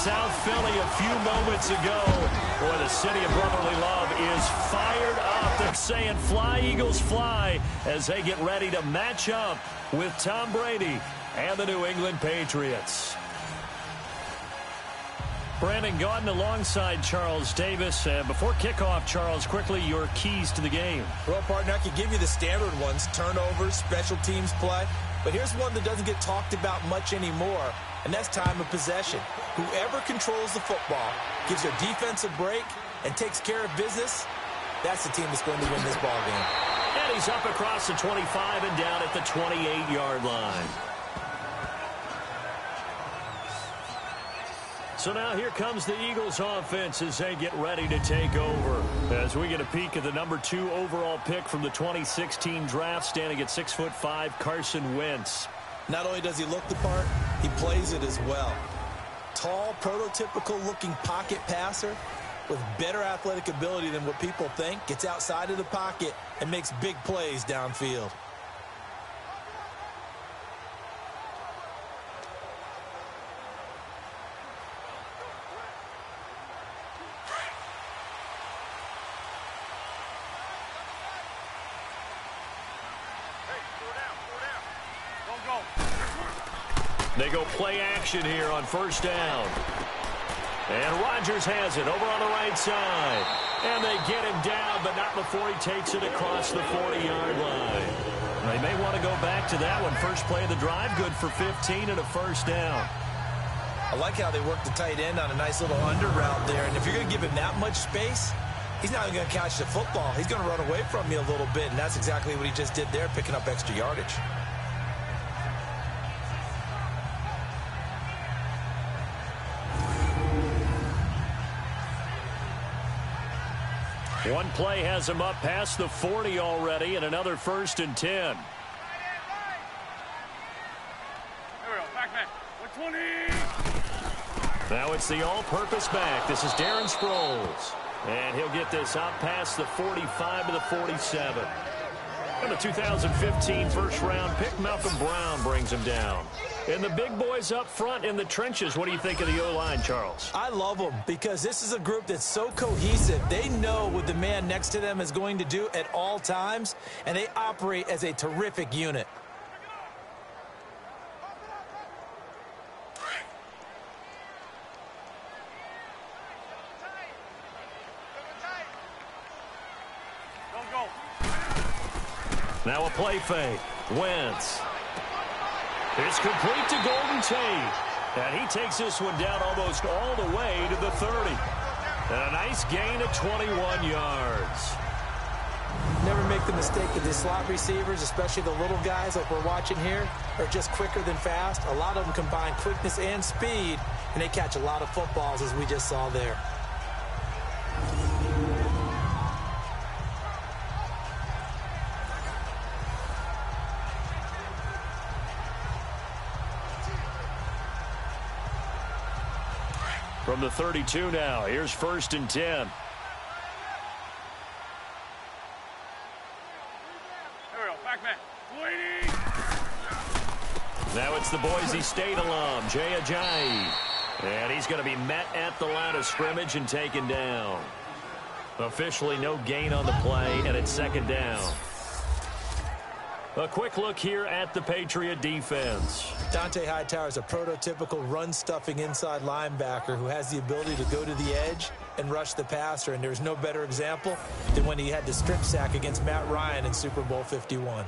South Philly a few moments ago. Boy, the city of brotherly love is fired up. They're saying fly, Eagles, fly, as they get ready to match up with Tom Brady and the New England Patriots. Brandon Gaudin alongside Charles Davis. And before kickoff, Charles, quickly your keys to the game. Well, partner, I could give you the standard ones, turnovers, special teams play. But here's one that doesn't get talked about much anymore, and that's time of possession. Whoever controls the football, gives their defense a break, and takes care of business, that's the team that's going to win this ball game. And he's up across the 25 and down at the 28-yard line. So now here comes the Eagles offense as they get ready to take over. As we get a peek at the number 2 overall pick from the 2016 draft, standing at 6'5", Carson Wentz. Not only does he look the part, he plays it as well. Tall, prototypical-looking pocket passer with better athletic ability than what people think, gets outside of the pocket and makes big plays downfield. They go play action here on first down. And Rodgers has it over on the right side. And they get him down, but not before he takes it across the 40-yard line. They may want to go back to that one. First play of the drive, good for 15 and a first down. I like how they work the tight end on a nice little under route there. And if you're going to give him that much space, he's not even going to catch the football. He's going to run away from you a little bit, and that's exactly what he just did there, picking up extra yardage. One play has him up past the 40 already, and another 1st and 10. There we go. Back. 120. Now it's the all-purpose back. This is Darren Sproles. And he'll get this out past the 45 to the 47. And the 2015 first-round pick, Malcolm Brown, brings him down. And the big boys up front in the trenches. What do you think of the O-line, Charles? I love them because this is a group that's so cohesive. They know what the man next to them is going to do at all times, and they operate as a terrific unit. Now a play fake. Wentz. It's complete to Golden Tate. And he takes this one down almost all the way to the 30. And a nice gain of 21 yards. Never make the mistake that the slot receivers, especially the little guys like we're watching here, are just quicker than fast. A lot of them combine quickness and speed, and they catch a lot of footballs, as we just saw there. From the 32 now, here's 1st and 10. There we go. Back. Waiting. Now it's the Boise State alum, Jay Ajayi. And he's going to be met at the line of scrimmage and taken down. Officially no gain on the play, and it's 2nd down. A quick look here at the Patriot defense. Dante Hightower is a prototypical run-stuffing inside linebacker who has the ability to go to the edge and rush the passer, and there's no better example than when he had the strip sack against Matt Ryan in Super Bowl 51.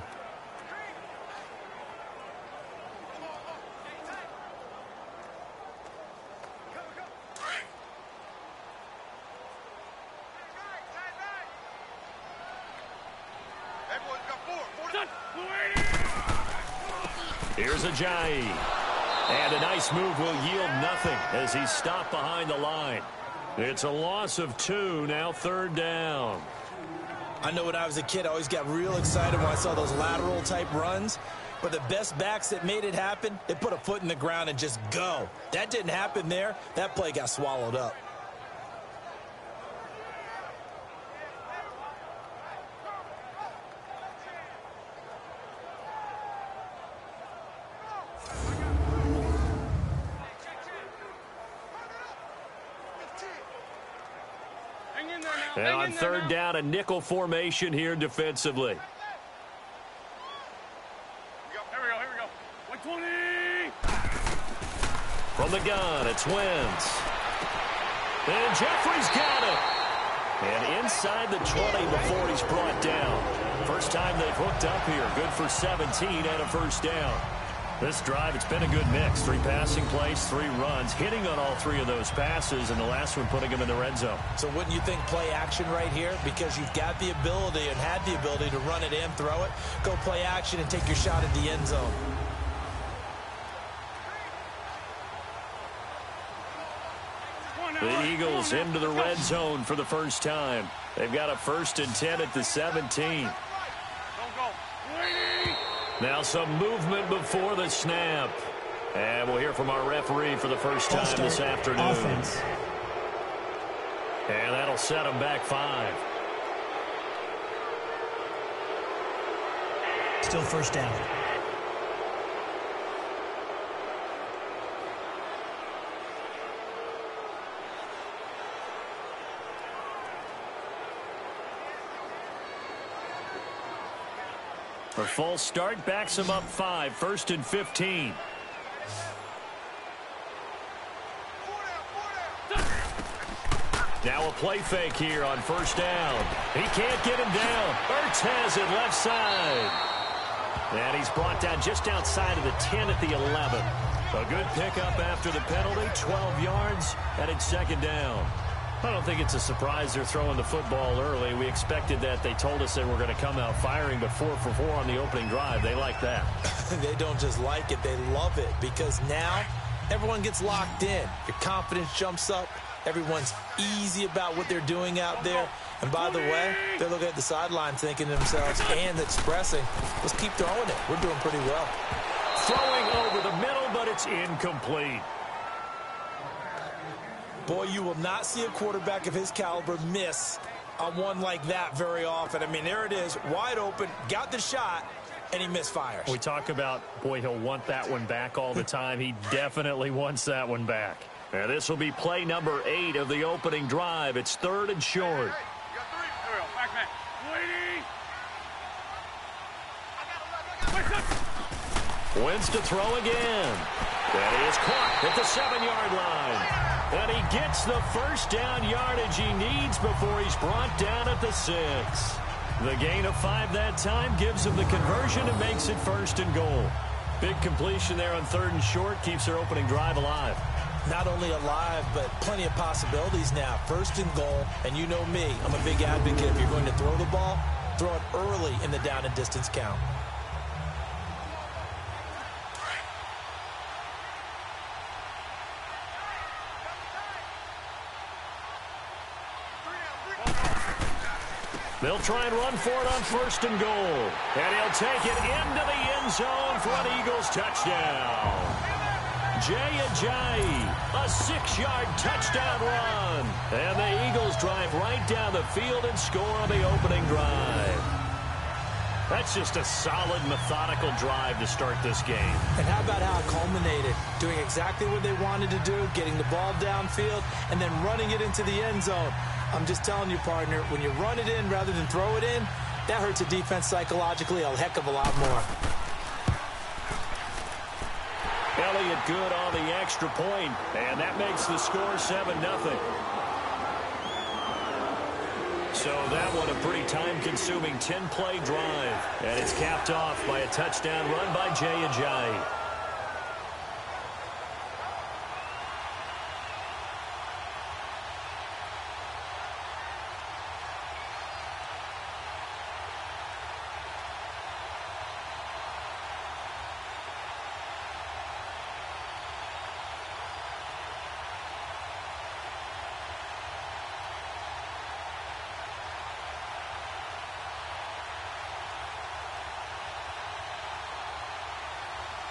Here's Ajayi. And a nice move will yield nothing as he's stopped behind the line. It's a loss of 2, now 3rd down. I know when I was a kid, I always got real excited when I saw those lateral-type runs. But the best backs that made it happen, they put a foot in the ground and just go. That didn't happen there. That play got swallowed up. now. And on third down, a nickel formation here defensively. Here we go. 120. From the gun, it's Wentz. And Jeffrey's got it. And inside the 20 before he's brought down. First time they've hooked up here. Good for 17 and a first down. This drive, it's been a good mix. 3 passing plays, 3 runs, hitting on all 3 of those passes, and the last one putting him in the red zone. So wouldn't you think play action right here? Because you've got the ability and had the ability to run it and throw it. Go play action and take your shot at the end zone. The Eagles into the red zone for the first time. They've got a 1st and 10 at the 17. Go. Waiting. Now some movement before the snap. And we'll hear from our referee for the first time this afternoon. Offense. And that'll set them back 5. Still first down. A false start backs him up 5. 1st and 15. Now a play fake here on first down. He can't get him down. Ertz has it left side. And he's brought down just outside of the 10 at the 11. A good pickup after the penalty. 12 yards, and it's 2nd down. I don't think it's a surprise they're throwing the football early. We expected that. They told us they were going to come out firing, but 4 for 4 on the opening drive. They like that. They don't just like it, they love it, because now everyone gets locked in. Your confidence jumps up. Everyone's easy about what they're doing out there. And by the way, they're looking at the sideline thinking to themselves and expressing, let's keep throwing it. We're doing pretty well. Throwing over the middle, but it's incomplete. Boy, you will not see a quarterback of his caliber miss on one like that very often. I mean, there it is, wide open, got the shot, and he misfires. We talk about, boy, he'll want that one back all the time. He definitely wants that one back. And this will be play number 8 of the opening drive. It's 3rd and short. Here we go. Back man. Waiting. Wentz to throw again. And he is caught at the 7-yard line. And he gets the first down yardage he needs before he's brought down at the 6. The gain of 5 that time gives him the conversion and makes it 1st and goal. Big completion there on 3rd and short keeps their opening drive alive. Not only alive, but plenty of possibilities now. 1st and goal, and you know me, I'm a big advocate. If you're going to throw the ball, throw it early in the down and distance count. They'll try and run for it on 1st and goal. And he'll take it into the end zone for an Eagles touchdown. Ajayi, a 6-yard touchdown run. And the Eagles drive right down the field and score on the opening drive. That's just a solid, methodical drive to start this game. And how about how it culminated? Doing exactly what they wanted to do, getting the ball downfield, and then running it into the end zone. I'm just telling you, partner, when you run it in rather than throw it in, that hurts a defense psychologically a heck of a lot more. Elliott good on the extra point, and that makes the score 7-0. So that one a pretty time-consuming 10-play drive, and it's capped off by a touchdown run by Ajayi.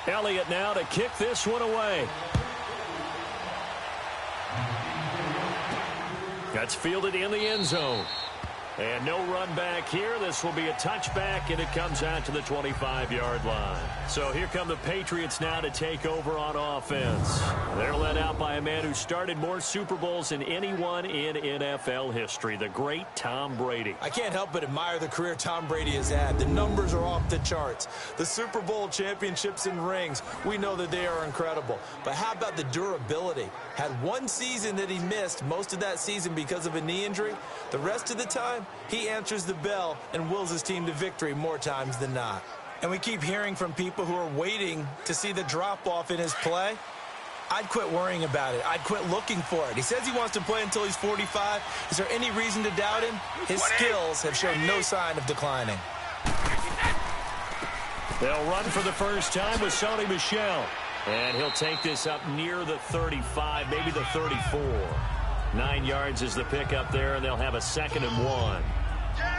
Elliott now to kick this one away. That's fielded in the end zone. And no run back here. This will be a touchback, and it comes out to the 25-yard line. So here come the Patriots now to take over on offense. They're led out by a man who started more Super Bowls than anyone in NFL history, the great Tom Brady. I can't help but admire the career Tom Brady has had. The numbers are off the charts. The Super Bowl championships and rings, we know that they are incredible. But how about the durability? Had one season that he missed, most of that season because of a knee injury. The rest of the time, he answers the bell and wills his team to victory more times than not. And we keep hearing from people who are waiting to see the drop-off in his play. I'd quit worrying about it. I'd quit looking for it. He says he wants to play until he's 45. Is there any reason to doubt him? His skills have shown no sign of declining. They'll run for the first time with Sony Michel. And he'll take this up near the 35, maybe the 34. 9 yards is the pickup there, and they'll have a 2nd and 1.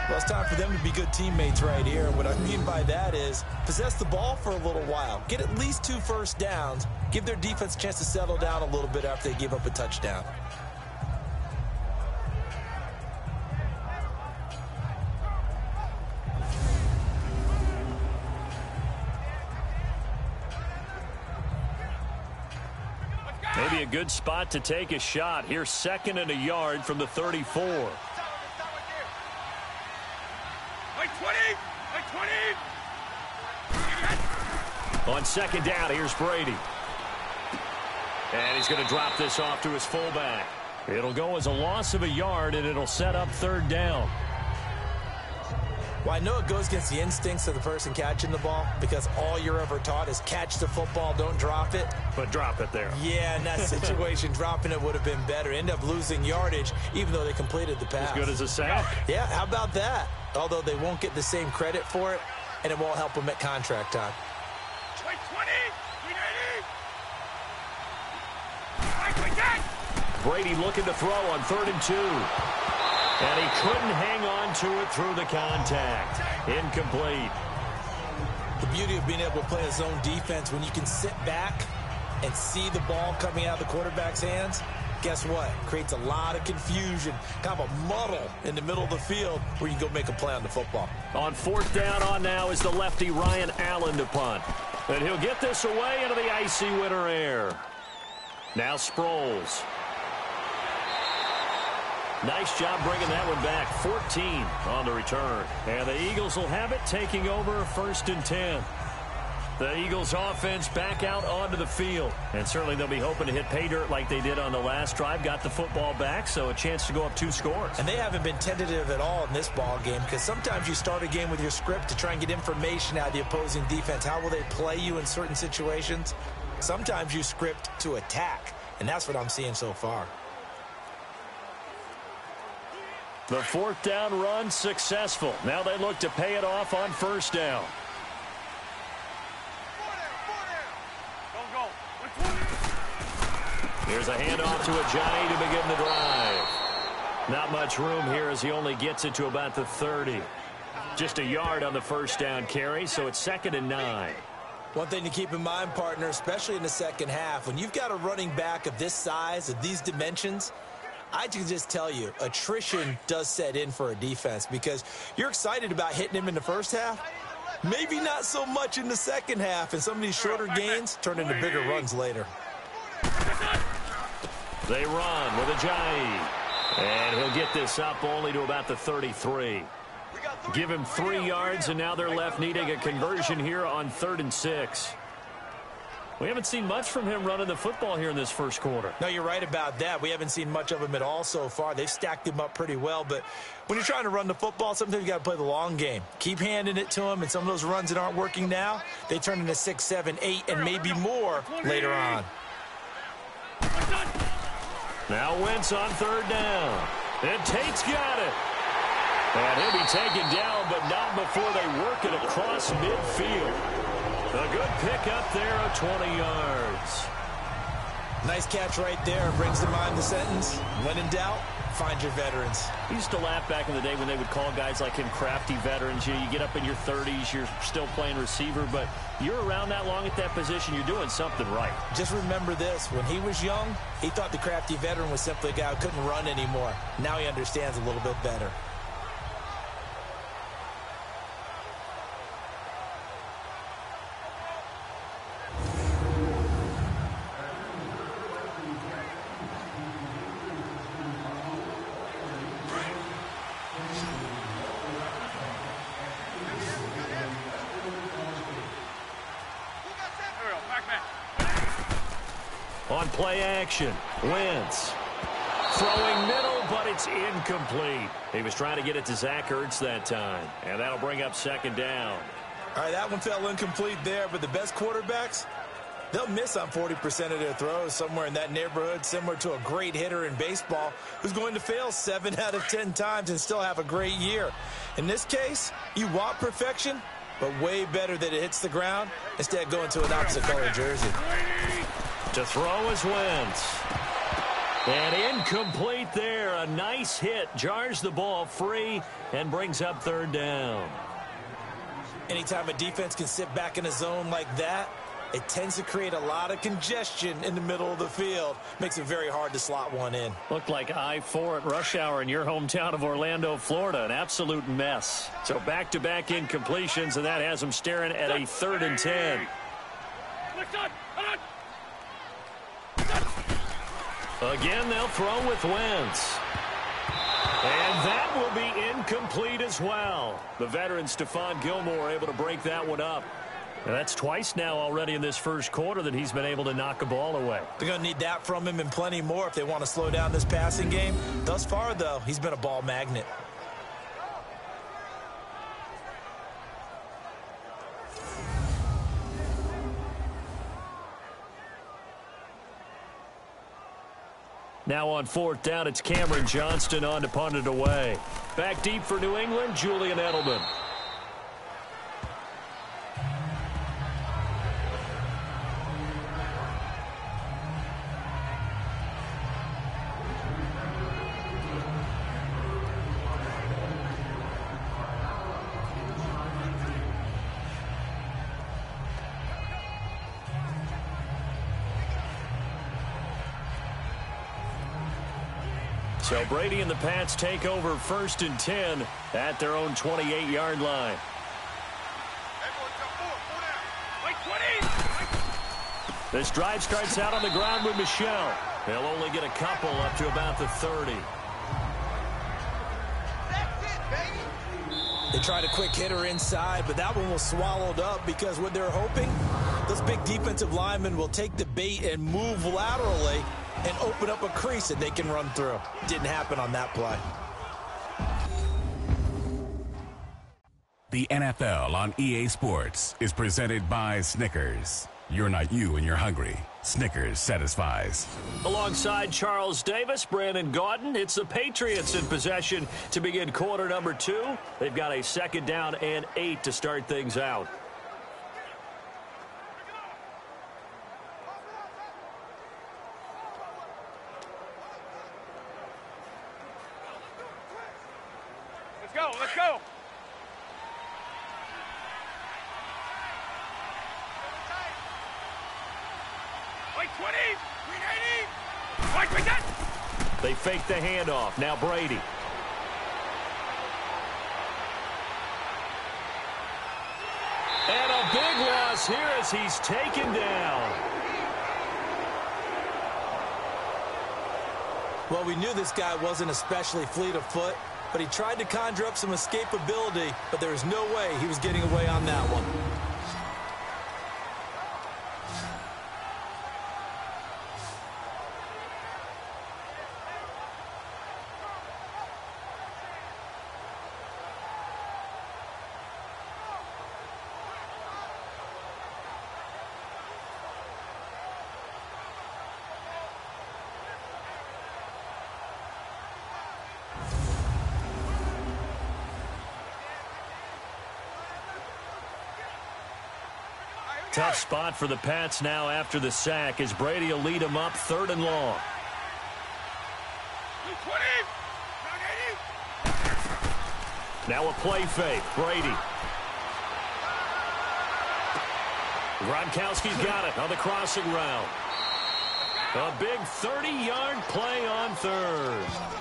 Well, it's time for them to be good teammates right here. And what I mean by that is possess the ball for a little while. Get at least 2 first downs. Give their defense a chance to settle down a little bit after they give up a touchdown. Maybe a good spot to take a shot. Here's 2nd and a yard from the 34. Like 20! Like 20! On 2nd down, here's Brady. And he's going to drop this off to his fullback. It'll go as a loss of a yard, and it'll set up 3rd down. Well, I know it goes against the instincts of the person catching the ball because all you're ever taught is catch the football, don't drop it. But drop it there. Yeah, in that situation, dropping it would have been better. End up losing yardage, even though they completed the pass. As good as a sack. Yeah, how about that? Although they won't get the same credit for it, and it won't help them at contract time. Like 20! We need it! Brady looking to throw on 3rd and 2. And he couldn't hang on to it through the contact. Incomplete. The beauty of being able to play a zone defense when you can sit back and see the ball coming out of the quarterback's hands, guess what? Creates a lot of confusion, kind of a muddle in the middle of the field where you can go make a play on the football. On 4th down on now is the lefty Ryan Allen to punt. And he'll get this away into the icy winter air. Now Sproles. Nice job bringing that one back. 14 on the return. And the Eagles will have it, taking over 1st and 10. The Eagles offense back out onto the field. And certainly they'll be hoping to hit pay dirt like they did on the last drive. Got the football back, so a chance to go up 2 scores. And they haven't been tentative at all in this ball game because sometimes you start a game with your script to try and get information out of the opposing defense. How will they play you in certain situations? Sometimes you script to attack, and that's what I'm seeing so far. The 4th down run successful. Now they look to pay it off on 1st down. Here's a handoff to Ajayi to begin the drive. Not much room here as he only gets it to about the 30. Just a yard on the 1st down carry, so it's 2nd and 9. One thing to keep in mind, partner, especially in the second half, when you've got a running back of this size, of these dimensions, I can just tell you, attrition does set in for a defense because you're excited about hitting him in the first half. Maybe not so much in the second half, and some of these shorter gains turn into bigger runs later. They run with Ajayi. And he'll get this up only to about the 33. Give him 3 yards, and now they're left needing a conversion here on 3rd and 6. We haven't seen much from him running the football here in this first quarter. No, you're right about that. We haven't seen much of him at all so far. They've stacked him up pretty well, but when you're trying to run the football, sometimes you got to play the long game. Keep handing it to him, and some of those runs that aren't working now, they turn into 6, 7, 8, and maybe more later on. Now Wentz on 3rd down. And Tate's got it. And he'll be taken down, but not before they work it across midfield. A good pickup there of 20 yards. Nice catch right there. Brings to mind the sentence, when in doubt, find your veterans. I used to laugh back in the day when they would call guys like him crafty veterans. You get up in your 30s, you're still playing receiver, but you're around that long at that position, you're doing something right. Just remember this. When he was young, he thought the crafty veteran was simply a guy who couldn't run anymore. Now he understands a little bit better. On play action, Wentz. Throwing middle, but it's incomplete. He was trying to get it to Zach Ertz that time, and that'll bring up second down. All right, that one fell incomplete there, but the best quarterbacks, they'll miss on 40% of their throws, somewhere in that neighborhood, similar to a great hitter in baseball who's going to fail 7 out of 10 times and still have a great year. In this case, you want perfection, but way better that it hits the ground instead of going to an opposite color jersey. To throw is Wentz. And incomplete there. A nice hit. Jars the ball free and brings up third down. Anytime a defense can sit back in a zone like that, it tends to create a lot of congestion in the middle of the field. Makes it very hard to slot one in. Looked like I-4 at rush hour in your hometown of Orlando, Florida. An absolute mess. So back-to-back incompletions, and that has them staring at a 3rd and 10. Again, they'll throw with Wentz. And that will be incomplete as well. The veteran Stephon Gilmore able to break that one up. And that's twice now already in this first quarter that he's been able to knock a ball away. They're going to need that from him and plenty more if they want to slow down this passing game. Thus far, though, he's been a ball magnet. Now on 4th down, it's Cameron Johnston on to punt it away. Back deep for New England, Julian Edelman. So Brady and the Pats take over 1st and 10 at their own 28-yard line. This drive starts out on the ground with Michel. They'll only get a couple up to about the 30. They tried a quick hitter inside, but that one was swallowed up because what they're hoping, those big defensive linemen will take the bait and move laterally and open up a crease that they can run through. Didn't happen on that play. The NFL on EA Sports is presented by Snickers. You're not you when you're hungry. Snickers satisfies. Alongside Charles Davis, Brandon Gaudin, it's the Patriots in possession to begin quarter number 2. They've got a 2nd down and 8 to start things out. Let's go. White 20, green 80. White, They fake the handoff. Now Brady. And a big loss here as he's taken down. Well, we knew this guy wasn't especially fleet of foot, but he tried to conjure up some escapability, but there was no way he was getting away on that one. Tough spot for the Pats now after the sack as Brady will lead them up 3rd and long. 20, Now a play fake. Brady. Gronkowski's got it on the crossing route. A big 30-yard play on 3rd.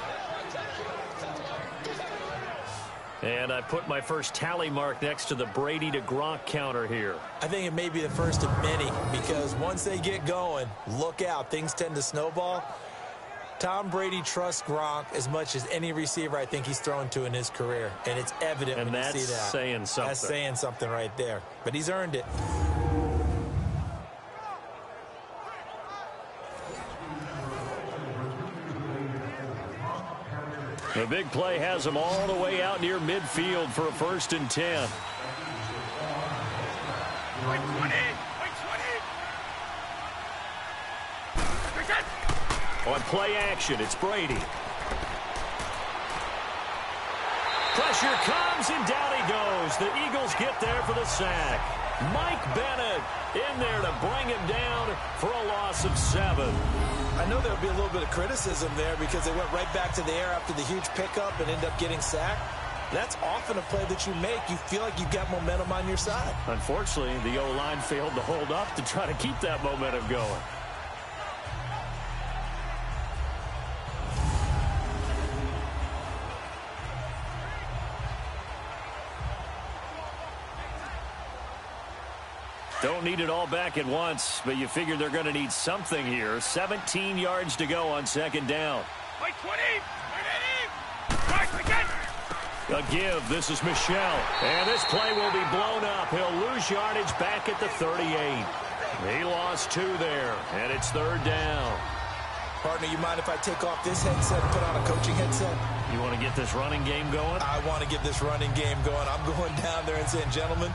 And I put my first tally mark next to the Brady to Gronk counter here. I think it may be the first of many because once they get going, look out. Things tend to snowball. Tom Brady trusts Gronk as much as any receiver I think he's thrown to in his career. And it's evident when you see that. And that's saying something. That's saying something right there. But he's earned it. The big play has them all the way out near midfield for a 1st and 10. On play action, it's Brady. Pressure comes, and down he goes. The Eagles get there for the sack. Mike Bennett in there to bring him down for a loss of 7. I know there'll be a little bit of criticism there because they went right back to the air after the huge pickup and end up getting sacked. That's often a play that you make. You feel like you've got momentum on your side. Unfortunately, the O-line failed to hold up to try to keep that momentum going. Don't need it all back at once, but you figure they're going to need something here. 17 yards to go on 2nd down. A give. This is Michelle. And this play will be blown up. He'll lose yardage back at the 38. He lost 2 there, and it's 3rd down. Partner, you mind if I take off this headset and put on a coaching headset? You want to get this running game going? I want to get this running game going. I'm going down there and saying, gentlemen,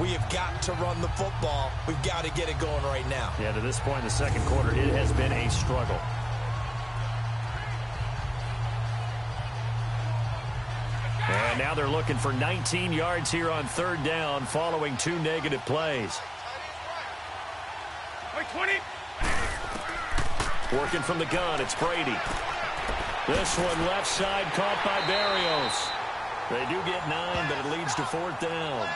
we have got to run the football. We've got to get it going right now. Yeah, to this point in the 2nd quarter, it has been a struggle. And now they're looking for 19 yards here on 3rd down following 2 negative plays. 20. Working from the gun, it's Brady. This one left side caught by Barrios. They do get 9, but it leads to 4th down.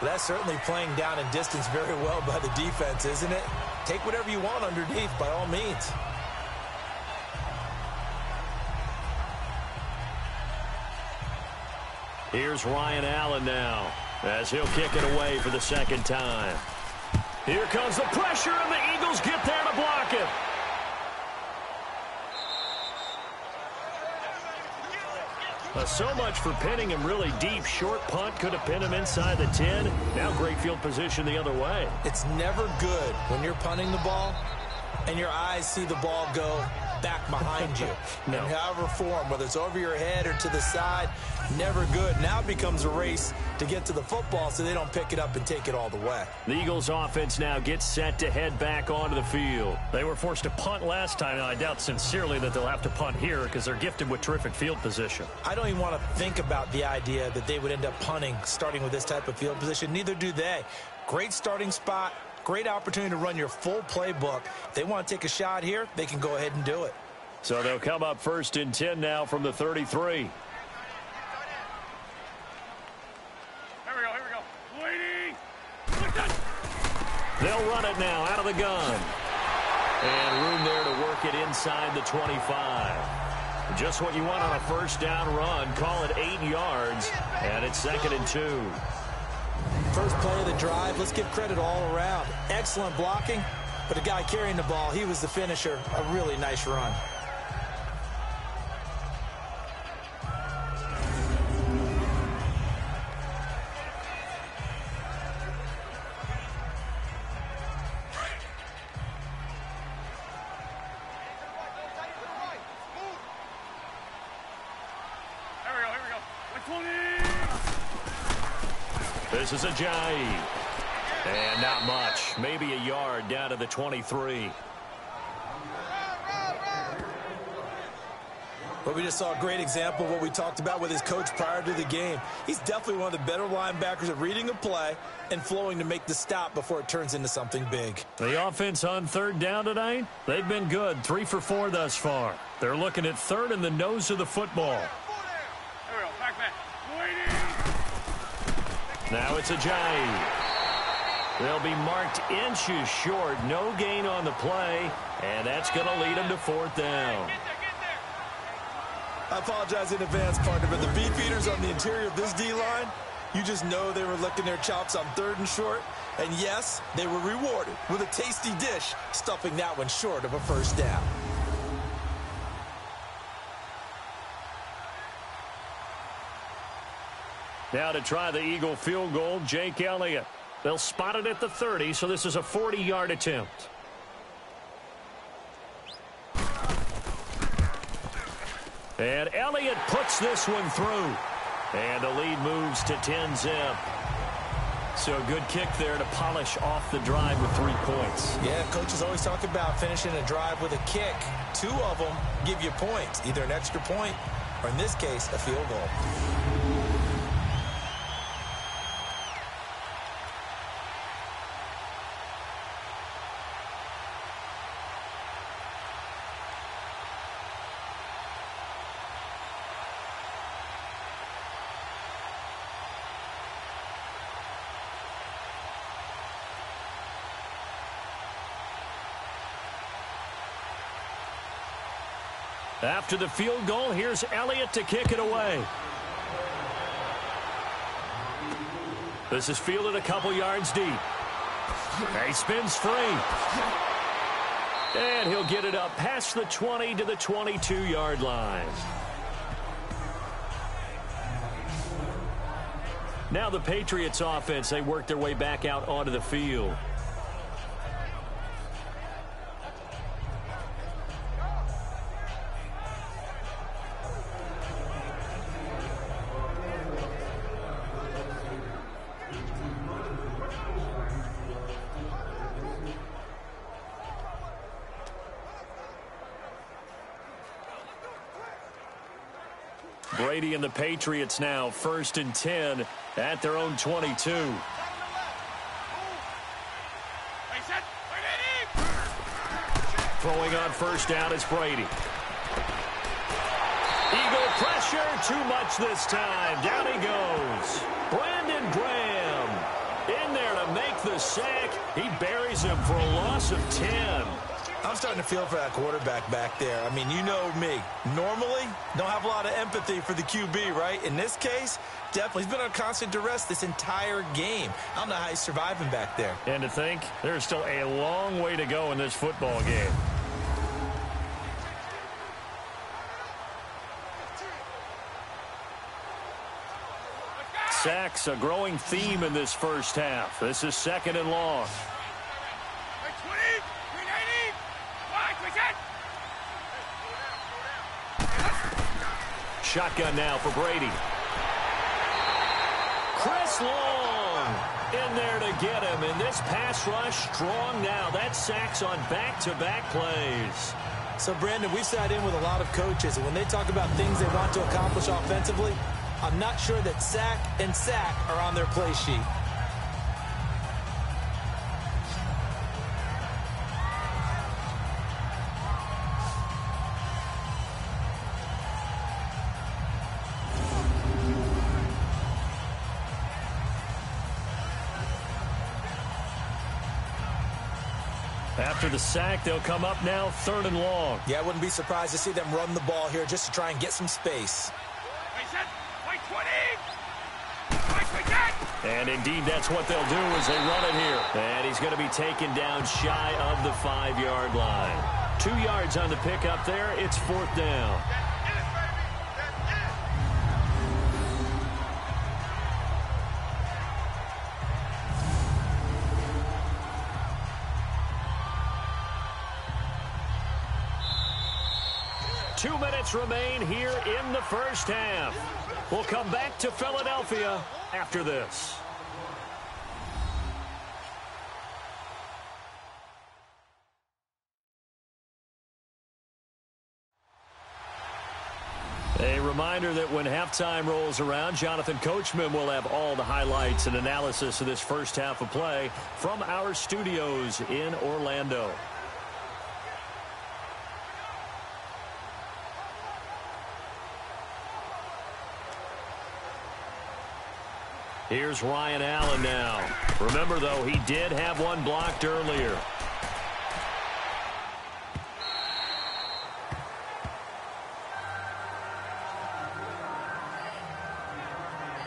That's certainly playing down in distance very well by the defense, isn't it? Take whatever you want underneath, by all means. Here's Ryan Allen now, as he'll kick it away for the 2nd time. Here comes the pressure, and the Eagles get there to block it. So much for pinning him really deep. Short punt could have pinned him inside the 10. Now great field position the other way. It's never good when you're punting the ball and your eyes see the ball go back behind you. No. In however form, whether it's over your head or to the side, never good. Now it becomes a race to get to the football so they don't pick it up and take it all the way. The Eagles offense now gets set to head back onto the field. They were forced to punt last time, and I doubt sincerely that they'll have to punt here because they're gifted with terrific field position. I don't even want to think about the idea that they would end up punting starting with this type of field position. Neither do they. Great starting spot. Great opportunity to run your full playbook. If they want to take a shot here, they can go ahead and do it. So they'll come up 1st and 10 now from the 33. Here we go. Waiting. They'll run it now out of the gun. And room there to work it inside the 25. Just what you want on a 1st down run. Call it 8 yards. And it's 2nd and 2. First play of the drive, let's give credit all around. Excellent blocking, but the guy carrying the ball, he was the finisher. A really nice run. This is Ajayi. And not much. Maybe a yard down to the 23. Well, we just saw a great example of what we talked about with his coach prior to the game. He's definitely one of the better linebackers at reading a play and flowing to make the stop before it turns into something big. The offense on 3rd down tonight, they've been good. 3 for 4 thus far. They're looking at 3rd in the nose of the football. Here we go. Back. Waiting. Now it's Ajayi. They'll be marked inches short. No gain on the play, and that's going to lead them to 4th down. I apologize in advance, partner, but the beefeaters on the interior of this D-line, you just know they were licking their chops on 3rd and short. And yes, they were rewarded with a tasty dish, stuffing that one short of a 1st down. Now to try the Eagle field goal, Jake Elliott. They'll spot it at the 30, so this is a 40-yard attempt. And Elliott puts this one through. And the lead moves to 10-zip. So a good kick there to polish off the drive with 3 points. Yeah, coaches always talk about finishing a drive with a kick. 2 of them give you points, either an extra point or, in this case, a field goal. After the field goal, here's Elliott to kick it away. This is fielded a couple yards deep. He spins free. And he'll get it up past the 20 to the 22-yard line. Now the Patriots offense, they work their way back out onto the field. Brady and the Patriots now 1st and 10 at their own 22. Throwing on 1st down is Brady. Eagle pressure, too much this time. Down he goes. Brandon Graham in there to make the sack. He buries him for a loss of 10. I'm starting to feel for that quarterback back there. I mean, you know me. Normally, don't have a lot of empathy for the QB, right? In this case, definitely. He's been on constant duress this entire game. I don't know how he's surviving back there. And to think, there's still a long way to go in this football game. Sacks, a growing theme in this first half. This is 2nd and long. Shotgun now for Brady. Chris Long in there to get him. And this pass rush strong now. That sacks on back-to-back plays. So, Brandon, we've sat in with a lot of coaches, and when they talk about things they want to accomplish offensively, I'm not sure that sack and sack are on their play sheet. After the sack, they'll come up now 3rd and long. Yeah, I wouldn't be surprised to see them run the ball here just to try and get some space. And indeed, that's what they'll do as they run it here. And he's going to be taken down shy of the 5-yard line. 2 yards on the pickup there. It's 4th down. Two minutes remain here in the first half. We'll come back to Philadelphia after this. A reminder that when halftime rolls around, Jonathan Coachman will have all the highlights and analysis of this first half of play from our studios in Orlando. Here's Ryan Allen now. Remember, though, he did have one blocked earlier.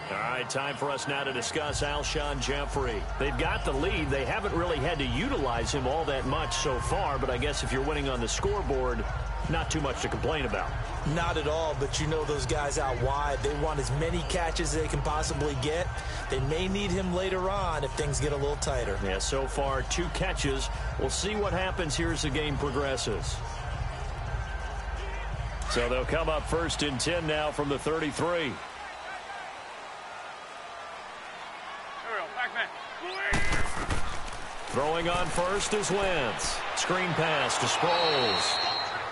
All right, time for us now to discuss Alshon Jeffrey. They've got the lead. They haven't really had to utilize him all that much so far, but I guess if you're winning on the scoreboard, not too much to complain about. Not at all, but you know those guys out wide, they want as many catches as they can possibly get. They may need him later on if things get a little tighter. Yeah, so far 2 catches. We'll see what happens here as the game progresses. So they'll come up 1st and 10 now from the 33. Throwing on first is Wentz. Screen pass to Sproles.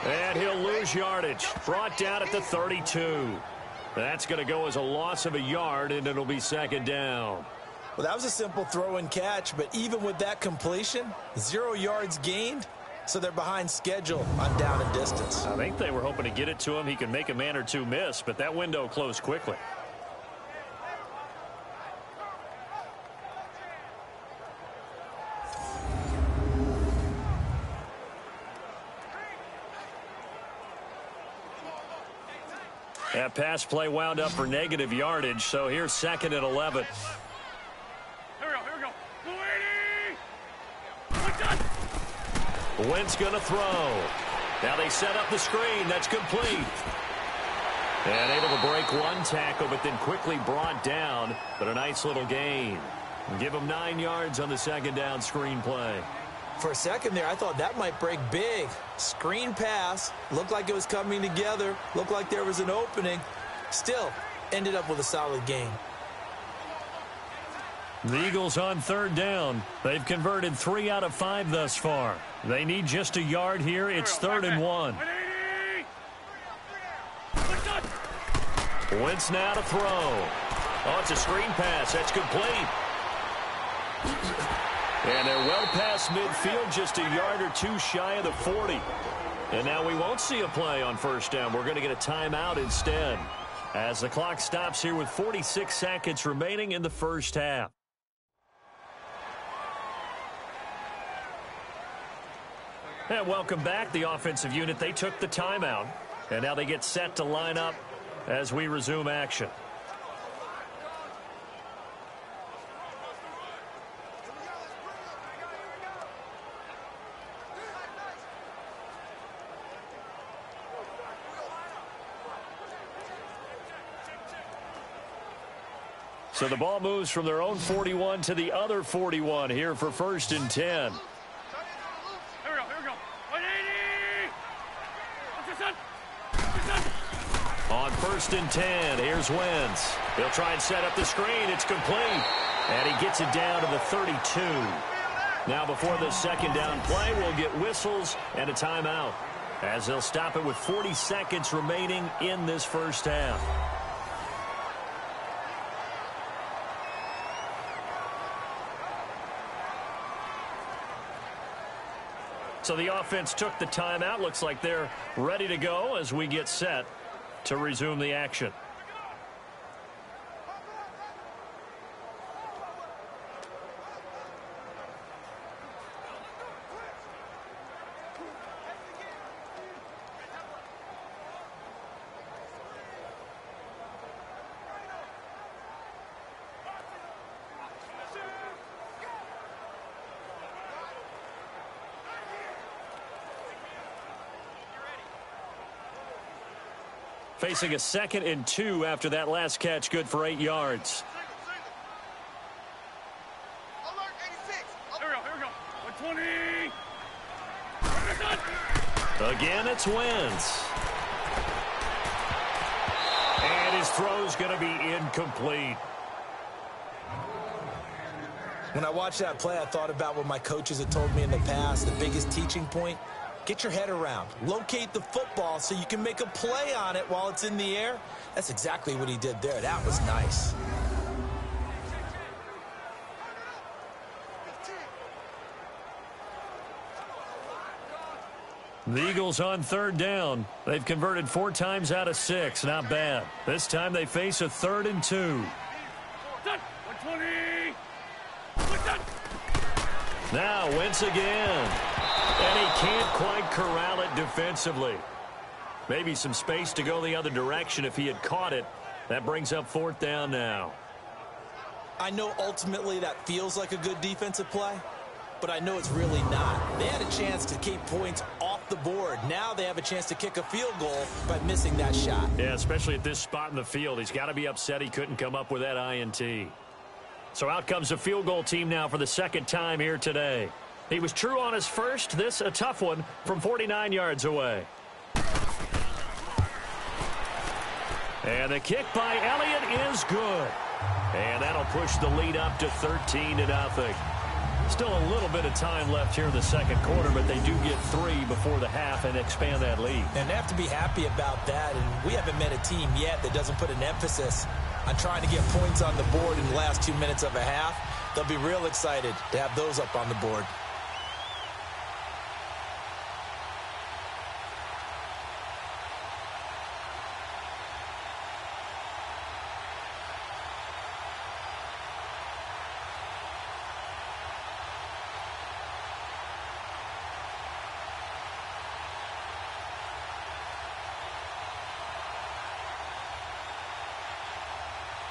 And he'll lose yardage. Brought down at the 32. That's going to go as a loss of a yard, and it'll be 2nd down. Well, that was a simple throw and catch, but even with that completion, 0 yards gained, so they're behind schedule on down and distance. I think they were hoping to get it to him. He can make a man or two miss, but that window closed quickly. That pass play wound up for negative yardage, so here's 2nd and 11. Here we go. Wentz going to throw. Now they set up the screen. That's complete. And able to break one tackle, but then quickly brought down. But a nice little gain. Give him 9 yards on the 2nd down screen play. For a second there, I thought that might break big. Screen pass. Looked like it was coming together. Looked like there was an opening. Still, ended up with a solid gain. The Eagles on 3rd down. They've converted 3 out of 5 thus far. They need just a yard here. It's 3rd and 1. Wentz now to throw. Oh, it's a screen pass. That's complete. And they're well past midfield, just a yard or 2 shy of the 40. And now we won't see a play on 1st down. We're going to get a timeout instead, as the clock stops here with 46 seconds remaining in the 1st half. And welcome back. The offensive unit, they took the timeout. And now they get set to line up as we resume action. So the ball moves from their own 41 to the other 41 here for 1st and 10. Here we go. 180. On 1st and 10, here's Wentz. He'll try and set up the screen. It's complete. And he gets it down to the 32. Now before the 2nd down play, we'll get whistles and a timeout, as they'll stop it with 40 seconds remaining in this 1st half. So the offense took the timeout. Looks like they're ready to go as we get set to resume the action. Facing a 2nd and 2 after that last catch, good for 8 yards. Alert 86. Here we go. 120. Again, it's Wentz. And his throw's going to be incomplete. When I watched that play, I thought about what my coaches had told me in the past. The biggest teaching point: get your head around. Locate the football so you can make a play on it while it's in the air. That's exactly what he did there. That was nice. The Eagles on 3rd down. They've converted 4 times out of 6. Not bad. This time they face a 3rd and 2. 120. Now Wentz again. And he can't quite corral it defensively. Maybe some space to go the other direction if he had caught it. That brings up 4th down now. I know ultimately that feels like a good defensive play, but I know it's really not. They had a chance to keep points off the board. Now they have a chance to kick a field goal by missing that shot. Yeah, especially at this spot in the field. He's got to be upset he couldn't come up with that INT. So out comes the field goal team now for the 2nd time here today. He was true on his first. This a tough one from 49 yards away. And the kick by Elliott is good. And that'll push the lead up to 13-0. Still a little bit of time left here in the second quarter, but they do get 3 before the half and expand that lead. And they have to be happy about that. And we haven't met a team yet that doesn't put an emphasis on trying to get points on the board in the last 2 minutes of a half. They'll be real excited to have those up on the board.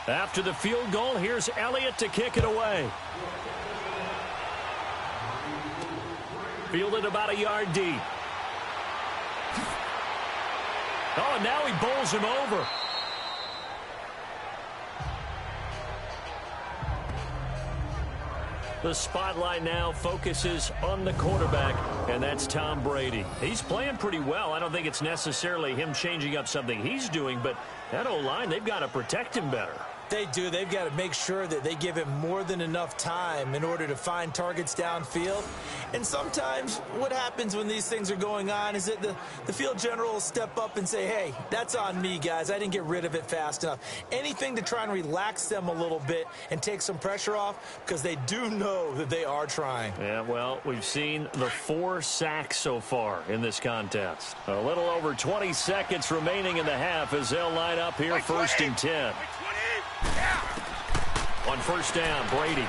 After the field goal, here's Elliott to kick it away. Fielded about a yard deep. Oh, and now he bowls him over. The spotlight now focuses on the quarterback, and that's Tom Brady. He's playing pretty well. I don't think it's necessarily him changing up something he's doing, but that O-line, they've got to protect him better. They do. They've got to make sure that they give him more than enough time in order to find targets downfield. And sometimes what happens when these things are going on is that the field general will step up and say, hey, that's on me, guys. I didn't get rid of it fast enough. Anything to try and relax them a little bit and take some pressure off, because they do know that they are trying. Yeah, well, we've seen the 4 sacks so far in this contest. A little over 20 seconds remaining in the half as they'll line up here first and 10. On first down, Brady.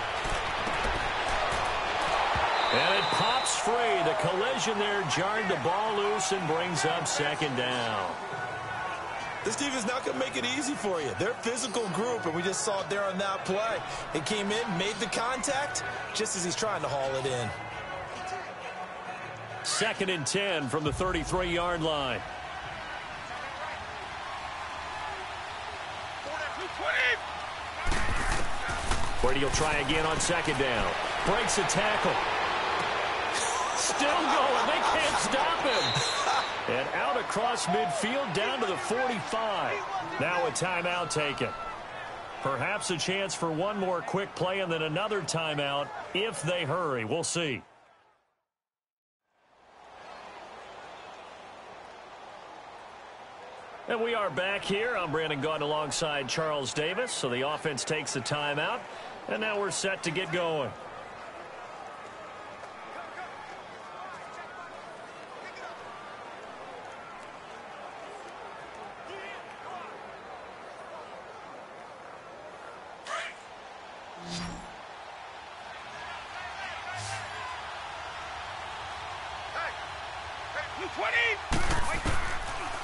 And it pops free. The collision there jarred the ball loose and brings up second down. This team is not going to make it easy for you. They're a physical group, and we just saw it there on that play. They came in, made the contact, just as he's trying to haul it in. Second and 10 from the 33-yard line. Brady will try again on second down. Breaks a tackle. Still going. They can't stop him. And out across midfield down to the 45. Now a timeout taken. Perhaps a chance for one more quick play and then another timeout if they hurry. We'll see. And we are back here. I'm Brandon Gaudin alongside Charles Davis. So the offense takes the timeout. And now we're set to get going.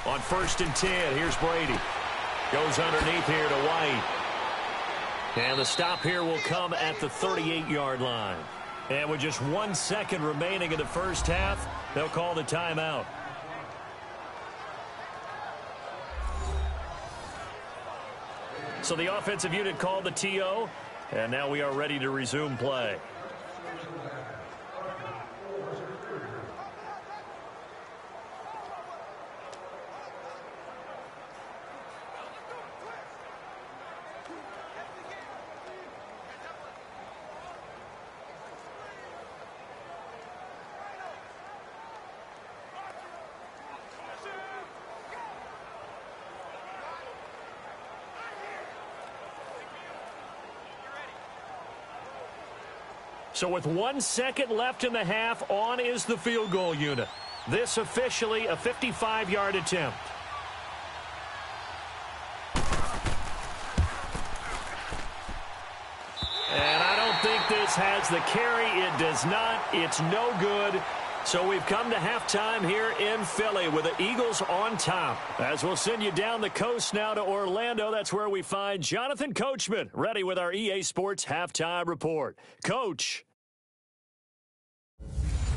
On first and 10, here's Brady. Goes underneath here to White. And the stop here will come at the 38-yard line. And with just 1 second remaining in the first half, they'll call the timeout. So the offensive unit called the TO, and now we are ready to resume play. So with 1 second left in the half, on is the field goal unit. This officially a 55-yard attempt. And I don't think this has the carry. It does not. It's no good. So we've come to halftime here in Philly with the Eagles on top. As we'll send you down the coast now to Orlando, that's where we find Jonathan Coachman ready with our EA Sports Halftime Report. Coach.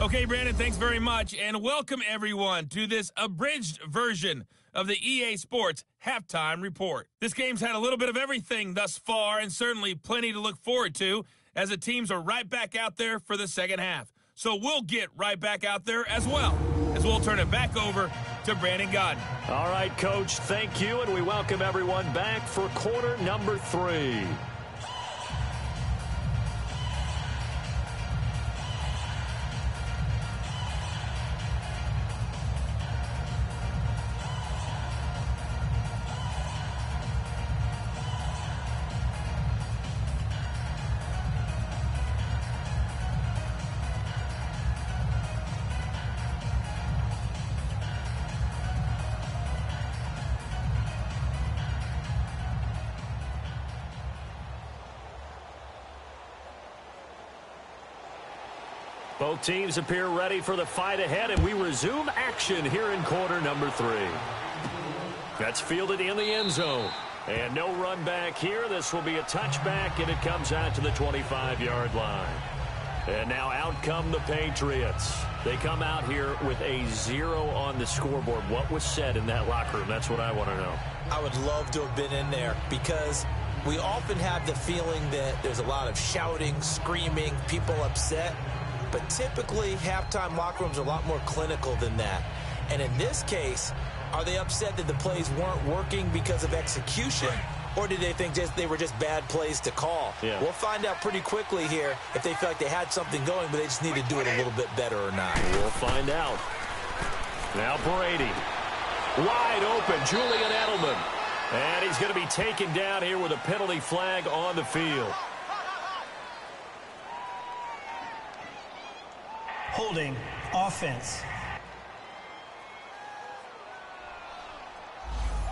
Okay, Brandon, thanks very much, and welcome everyone to this abridged version of the EA Sports Halftime Report. This game's had a little bit of everything thus far, and certainly plenty to look forward to, as the teams are right back out there for the second half. So we'll get right back out there as well, as as we'll turn it back over to Brandon Godden. All right, Coach, thank you, and we welcome everyone back for quarter number 3. Both teams appear ready for the fight ahead, and we resume action here in quarter number 3. That's fielded in the end zone. And no run back here. This will be a touchback, and it comes out to the 25-yard line. And now out come the Patriots. They come out here with a 0 on the scoreboard. What was said in that locker room? That's what I want to know. I would love to have been in there because we often have the feeling that there's a lot of shouting, screaming, people upset. But typically, halftime locker rooms are a lot more clinical than that. And in this case, are they upset that the plays weren't working because of execution? Or did they think they were just bad plays to call? Yeah. We'll find out pretty quickly here if they feel like they had something going, but they just need to do it a little bit better or not. We'll find out. Now Brady. Wide open, Julian Edelman. And he's going to be taken down here with a penalty flag on the field. Holding offense.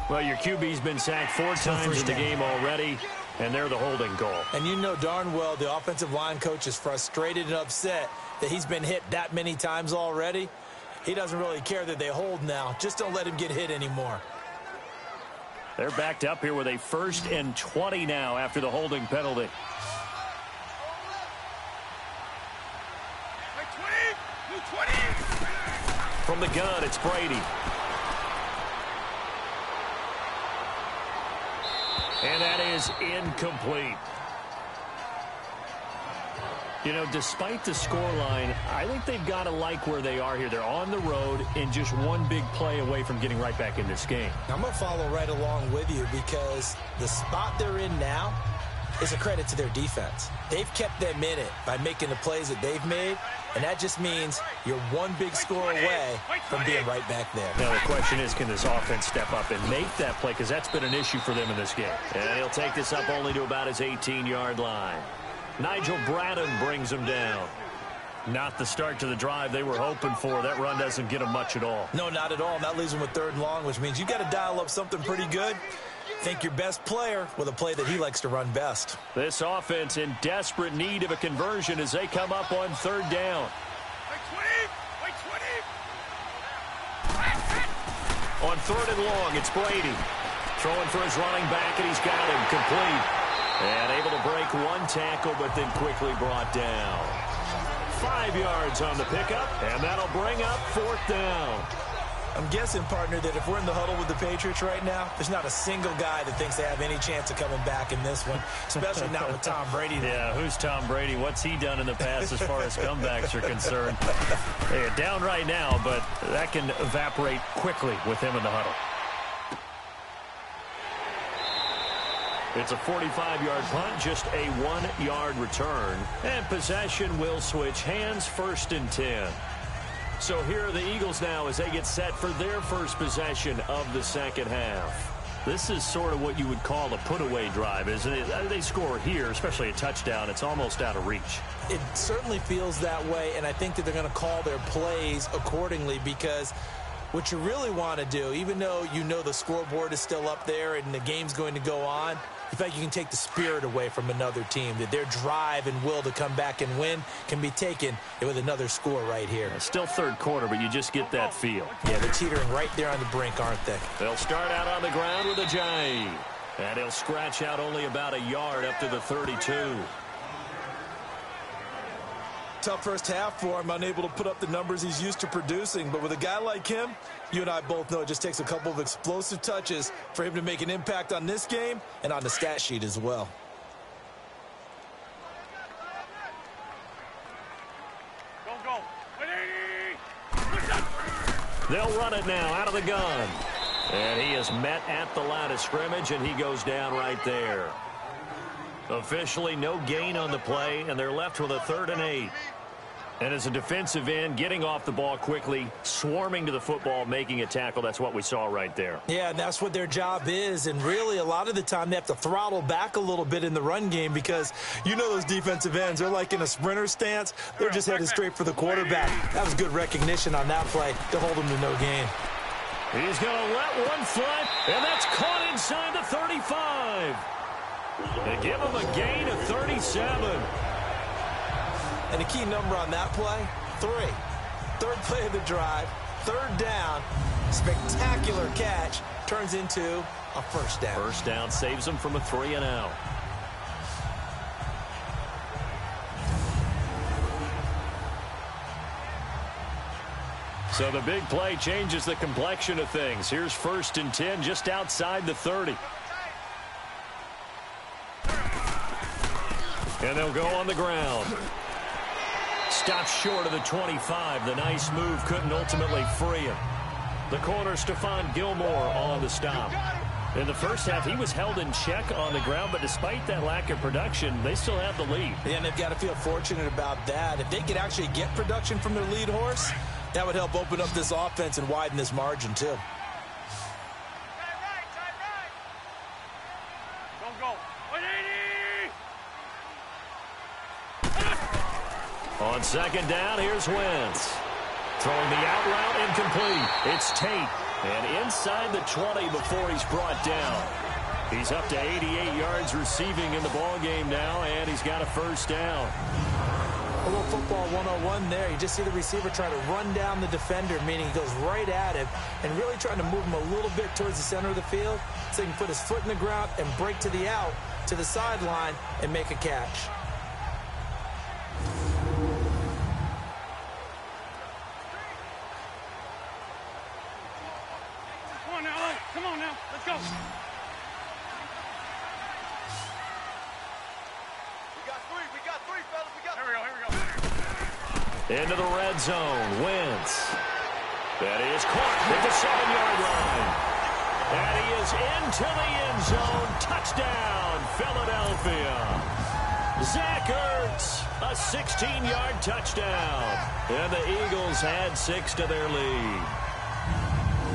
Well, your QB's been sacked 4 times in the game already, and they're the holding goal. And you know darn well the offensive line coach is frustrated and upset that he's been hit that many times already. He doesn't really care that they hold now. Just don't let him get hit anymore. They're backed up here with a 1st and 20 now after the holding penalty. From the gun, it's Brady. And that is incomplete. You know, despite the scoreline, I think they've got to like where they are here. They're on the road and just one big play away from getting right back in this game. I'm going to follow right along with you because the spot they're in now is a credit to their defense. They've kept them in it by making the plays that they've made, and that just means you're one big score away from being right back there. Now the question is, can this offense step up and make that play? Because that's been an issue for them in this game. And he'll take this up only to about his 18-yard line. Nigel Bradden brings him down. Not the start to the drive they were hoping for. That run doesn't get them much at all. No, not at all. And that leaves them with 3rd and long, which means you got to dial up something pretty good. Think your best player with a play that he likes to run best. This offense in desperate need of a conversion as they come up on 3rd down. On 3rd and long, it's Brady. Throwing for his running back, and he's got him complete. And able to break one tackle, but then quickly brought down. 5 yards on the pickup, and that'll bring up 4th down. I'm guessing, partner, that if we're in the huddle with the Patriots right now, there's not a single guy that thinks they have any chance of coming back in this one, especially not with Tom Brady. Yeah, who's Tom Brady? What's he done in the past as far as comebacks are concerned? They're down right now, but that can evaporate quickly with him in the huddle. It's a 45-yard punt, just a 1-yard return. And possession will switch hands, 1st and 10. So here are the Eagles now as they get set for their first possession of the second half. This is sort of what you would call a put-away drive, isn't it? They score here, especially a touchdown. It's almost out of reach. It certainly feels that way, and I think that they're going to call their plays accordingly because what you really want to do, even though you know the scoreboard is still up there and the game's going to go on, in fact, you can take the spirit away from another team, that their drive and will to come back and win can be taken with another score right here. It's still 3rd quarter, but you just get that feel. Yeah, they're teetering right there on the brink, aren't they? They'll start out on the ground with a jive. And he'll scratch out only about a yard up to the 32. Tough first half for him, unable to put up the numbers he's used to producing. But with a guy like him, you and I both know it just takes a couple of explosive touches for him to make an impact on this game and on the stat sheet as well. Go, go. 180. They'll run it now out of the gun. And he is met at the line of scrimmage, and he goes down right there. Officially no gain on the play, and they're left with a 3rd and 8. And as a defensive end, getting off the ball quickly, swarming to the football, making a tackle, that's what we saw right there. Yeah, and that's what their job is. And really, a lot of the time, they have to throttle back a little bit in the run game because you know those defensive ends, they're like in a sprinter stance. They're just headed straight for the quarterback. That was good recognition on that play to hold them to no gain. He's going to let one fly, and that's caught inside the 35. They give him a gain of 37. And the key number on that play, 3. 3rd play of the drive, 3rd down, spectacular catch, turns into a 1st down. 1st down saves him from a 3 and out. So the big play changes the complexion of things. Here's 1st and 10 just outside the 30. And they'll go on the ground. Stops short of the 25. The nice move couldn't ultimately free him. The corner, Stephon Gilmore, on the stop. In the first half, he was held in check on the ground, but despite that lack of production, they still have the lead. Yeah, and they've got to feel fortunate about that. If they could actually get production from their lead horse, that would help open up this offense and widen this margin, too. Don't go. 180. On 2nd down, here's Wentz. Throwing the out route, incomplete. It's Tate. And inside the 20 before he's brought down. He's up to 88 yards receiving in the ballgame now, and he's got a 1st down. A little football 101 there. You just see the receiver trying to run down the defender, meaning he goes right at him and really trying to move him a little bit towards the center of the field so he can put his foot in the ground and break to the out, to the sideline, and make a catch. Come on now, let's go. We got three, fellas. Here we go. Into the red zone, Wentz. That is caught at the 7-yard line. And he is into the end zone. Touchdown, Philadelphia. Zach Ertz, a 16-yard touchdown. And the Eagles add 6 to their lead.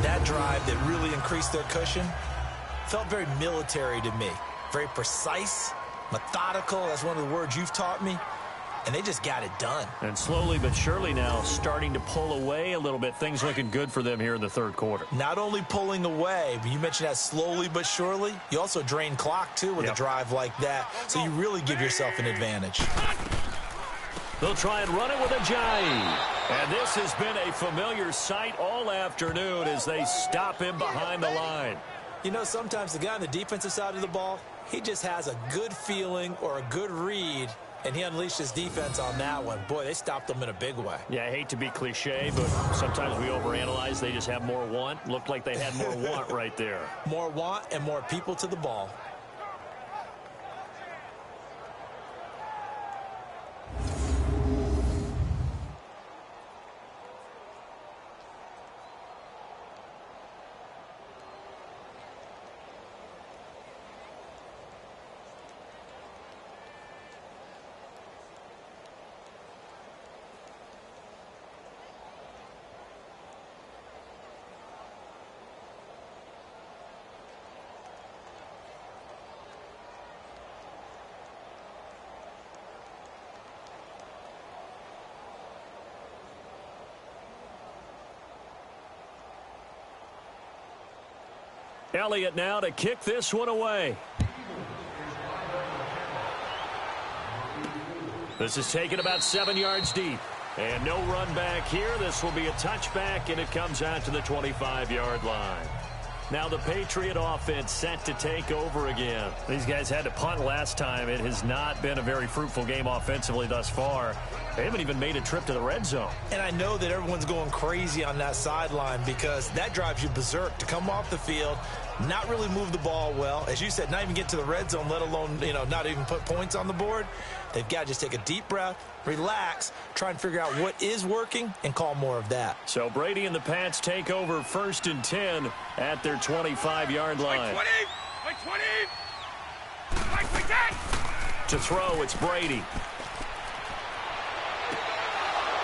That drive that really increased their cushion felt very military to me. Very precise, methodical. That's one of the words you've taught me. And they just got it done. And slowly but surely now starting to pull away a little bit. Things looking good for them here in the 3rd quarter. Not only pulling away, but you mentioned that slowly but surely. You also drain clock, too, with a drive like that. So you really give yourself an advantage. They'll try and run it with Ajayi. And this has been a familiar sight all afternoon as they stop him behind the line. You know, sometimes the guy on the defensive side of the ball, he just has a good feeling or a good read, and he unleashed his defense on that one. Boy, they stopped him in a big way. Yeah, I hate to be cliche, but sometimes we overanalyze. They just have more want. Looked like they had more want right there. More want and more people to the ball. Elliott now to kick this one away. This is taken about 7 yards deep. And no run back here. This will be a touchback, and it comes out to the 25-yard line. Now the Patriot offense set to take over again. These guys had to punt last time. It has not been a very fruitful game offensively thus far. They haven't even made a trip to the red zone. And I know that everyone's going crazy on that sideline because that drives you berserk to come off the field, not really move the ball well. As you said, not even get to the red zone, let alone, not even put points on the board. They've got to just take a deep breath, relax, try and figure out what is working, and call more of that. So Brady and the Pats take over 1st and 10 at their 25-yard line. Like 20! Like 10! To throw, it's Brady.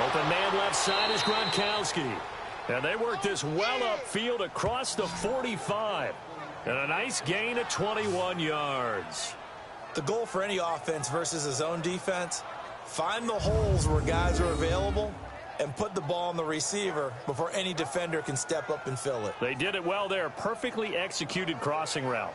Open man left side is Gronkowski. And they work this well upfield across the 45. And a nice gain of 21 yards. The goal for any offense versus his own defense, find the holes where guys are available and put the ball on the receiver before any defender can step up and fill it. They did it well there. Perfectly executed crossing route.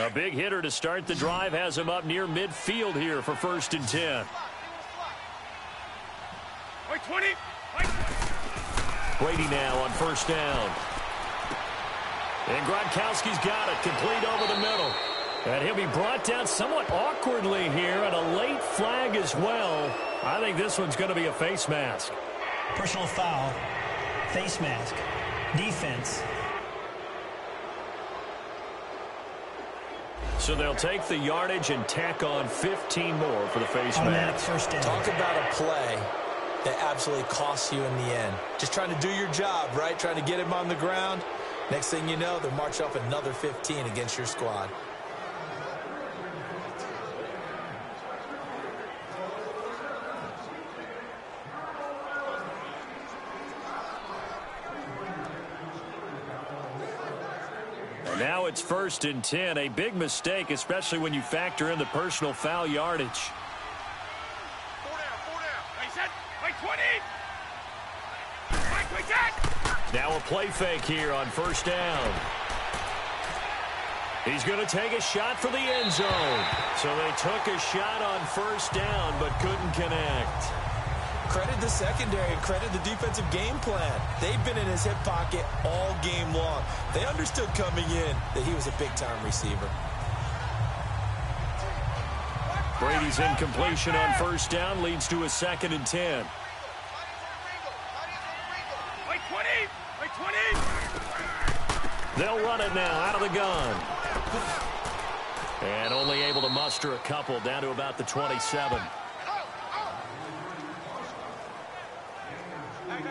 A big hitter to start the drive has him up near midfield here for 1st and 10. Like 20! Brady now on 1st down. And Gronkowski's got it, complete over the middle. And he'll be brought down somewhat awkwardly here, and a late flag as well. I think this one's going to be a face mask. Personal foul, face mask, defense. So they'll take the yardage and tack on 15 more for the face Automatic mask. first down. Talk about a play that absolutely costs you in the end. Just trying to do your job, right? Trying to get him on the ground. Next thing you know, they'll march off another 15 against your squad. Now it's 1st and 10. A big mistake, especially when you factor in the personal foul yardage. 4 down. Like set. Like 20! Like 10! Now a play fake here on 1st down. He's going to take a shot for the end zone. So they took a shot on 1st down but couldn't connect. Credit the secondary and credit the defensive game plan. They've been in his hip pocket all game long. They understood coming in that he was a big-time receiver. Brady's incompletion on 1st down leads to a 2nd and 10. Like 20! Like 20! They'll run it now out of the gun. And only able to muster a couple down to about the 27.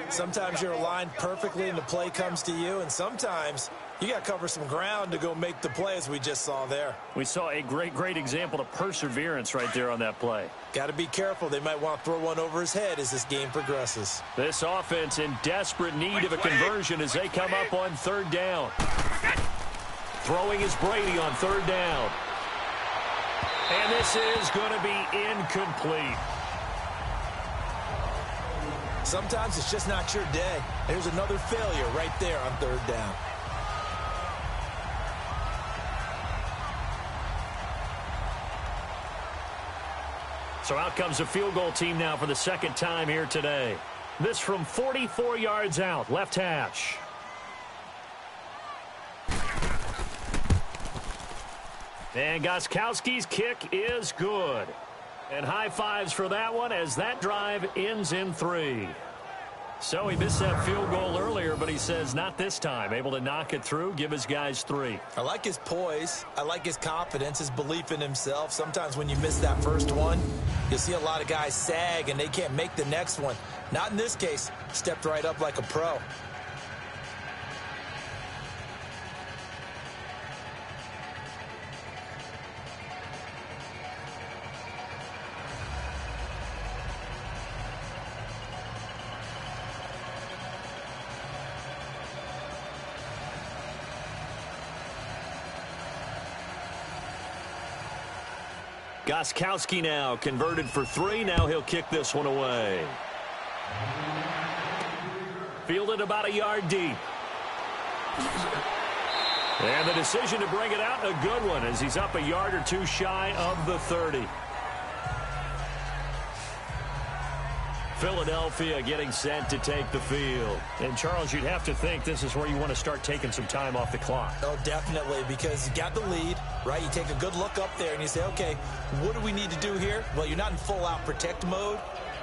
Sometimes you're aligned perfectly and the play comes to you, and sometimes you got to cover some ground to go make the play, as we just saw there. We saw a great example of perseverance right there on that play. Got to be careful. They might want to throw one over his head as this game progresses. This offense in desperate need of a conversion as they come up on 3rd down. Throwing is Brady on 3rd down. And this is going to be incomplete. Sometimes it's just not your day. There's another failure right there on 3rd down. So out comes a field goal team now for the 2nd time here today. This from 44 yards out, left hash. And Gostkowski's kick is good. And high fives for that one as that drive ends in 3. So he missed that field goal earlier, but he says not this time. Able to knock it through, give his guys 3. I like his poise. I like his confidence, his belief in himself. Sometimes when you miss that first one, you'll see a lot of guys sag and they can't make the next one. Not in this case. Stepped right up like a pro. Gostkowski now converted for 3. Now he'll kick this one away. Fielded about a yard deep. And the decision to bring it out, a good one, as he's up a yard or 2 shy of the 30. Philadelphia getting set to take the field. And, Charles, you'd have to think this is where you want to start taking some time off the clock. Oh, definitely, because you got the lead, right? You take a good look up there and you say, okay, what do we need to do here? Well, you're not in full-out protect mode.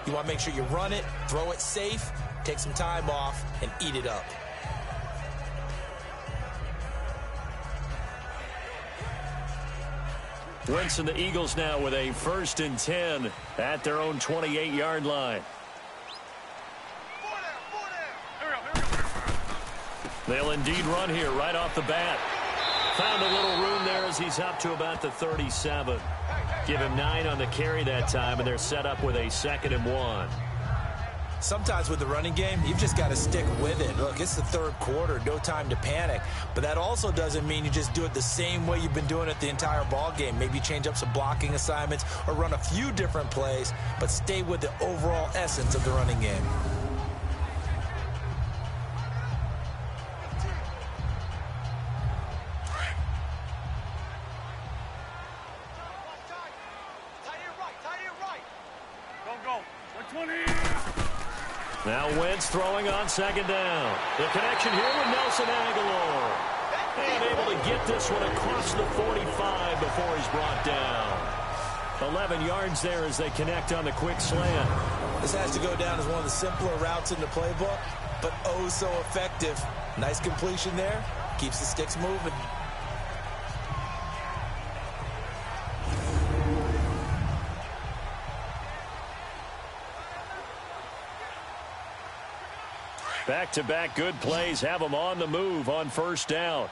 You want to make sure you run it, throw it safe, take some time off, and eat it up. Wentz and the Eagles now with a 1st and 10 at their own 28-yard line. They'll indeed run here right off the bat. Found a little room there as he's up to about the 37. Give him 9 on the carry that time, and they're set up with a 2nd and 1. Sometimes with the running game, you've just got to stick with it. Look, it's the 3rd quarter, no time to panic. But that also doesn't mean you just do it the same way you've been doing it the entire ball game. Maybe change up some blocking assignments or run a few different plays, but stay with the overall essence of the running game. Now Wentz throwing on 2nd down. The connection here with Nelson Aguilar. And able to get this one across the 45 before he's brought down. 11 yards there as they connect on the quick slant. This has to go down as one of the simpler routes in the playbook, but oh so effective. Nice completion there. Keeps the sticks moving. Back-to-back good plays have them on the move on 1st down.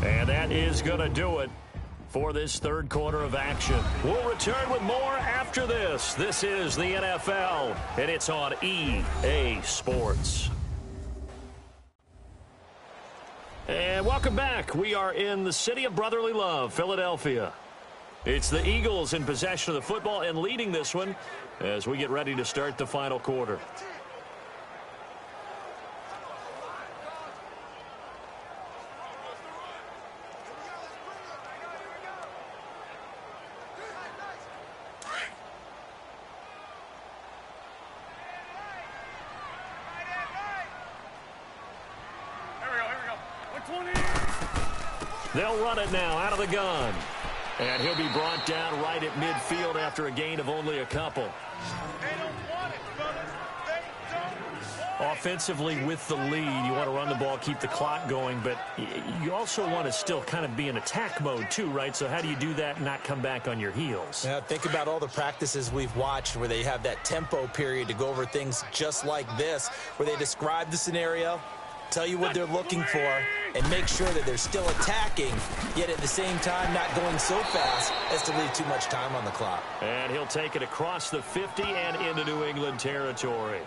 And that is going to do it for this 3rd quarter of action. We'll return with more after this. This is the NFL, and it's on EA Sports. And welcome back. We are in the city of brotherly love, Philadelphia. It's the Eagles in possession of the football and leading this one as we get ready to start the final quarter. They'll run it now out of the gun. And he'll be brought down right at midfield after a gain of only a couple. Offensively with the lead, you want to run the ball, keep the clock going, but you also want to still kind of be in attack mode too, right? So how do you do that and not come back on your heels? Yeah, think about all the practices we've watched where they have that tempo period to go over things just like this, where they describe the scenario, tell you what they're looking for, and make sure that they're still attacking, yet at the same time not going so fast as to leave too much time on the clock. And he'll take it across the 50 and into New England territory.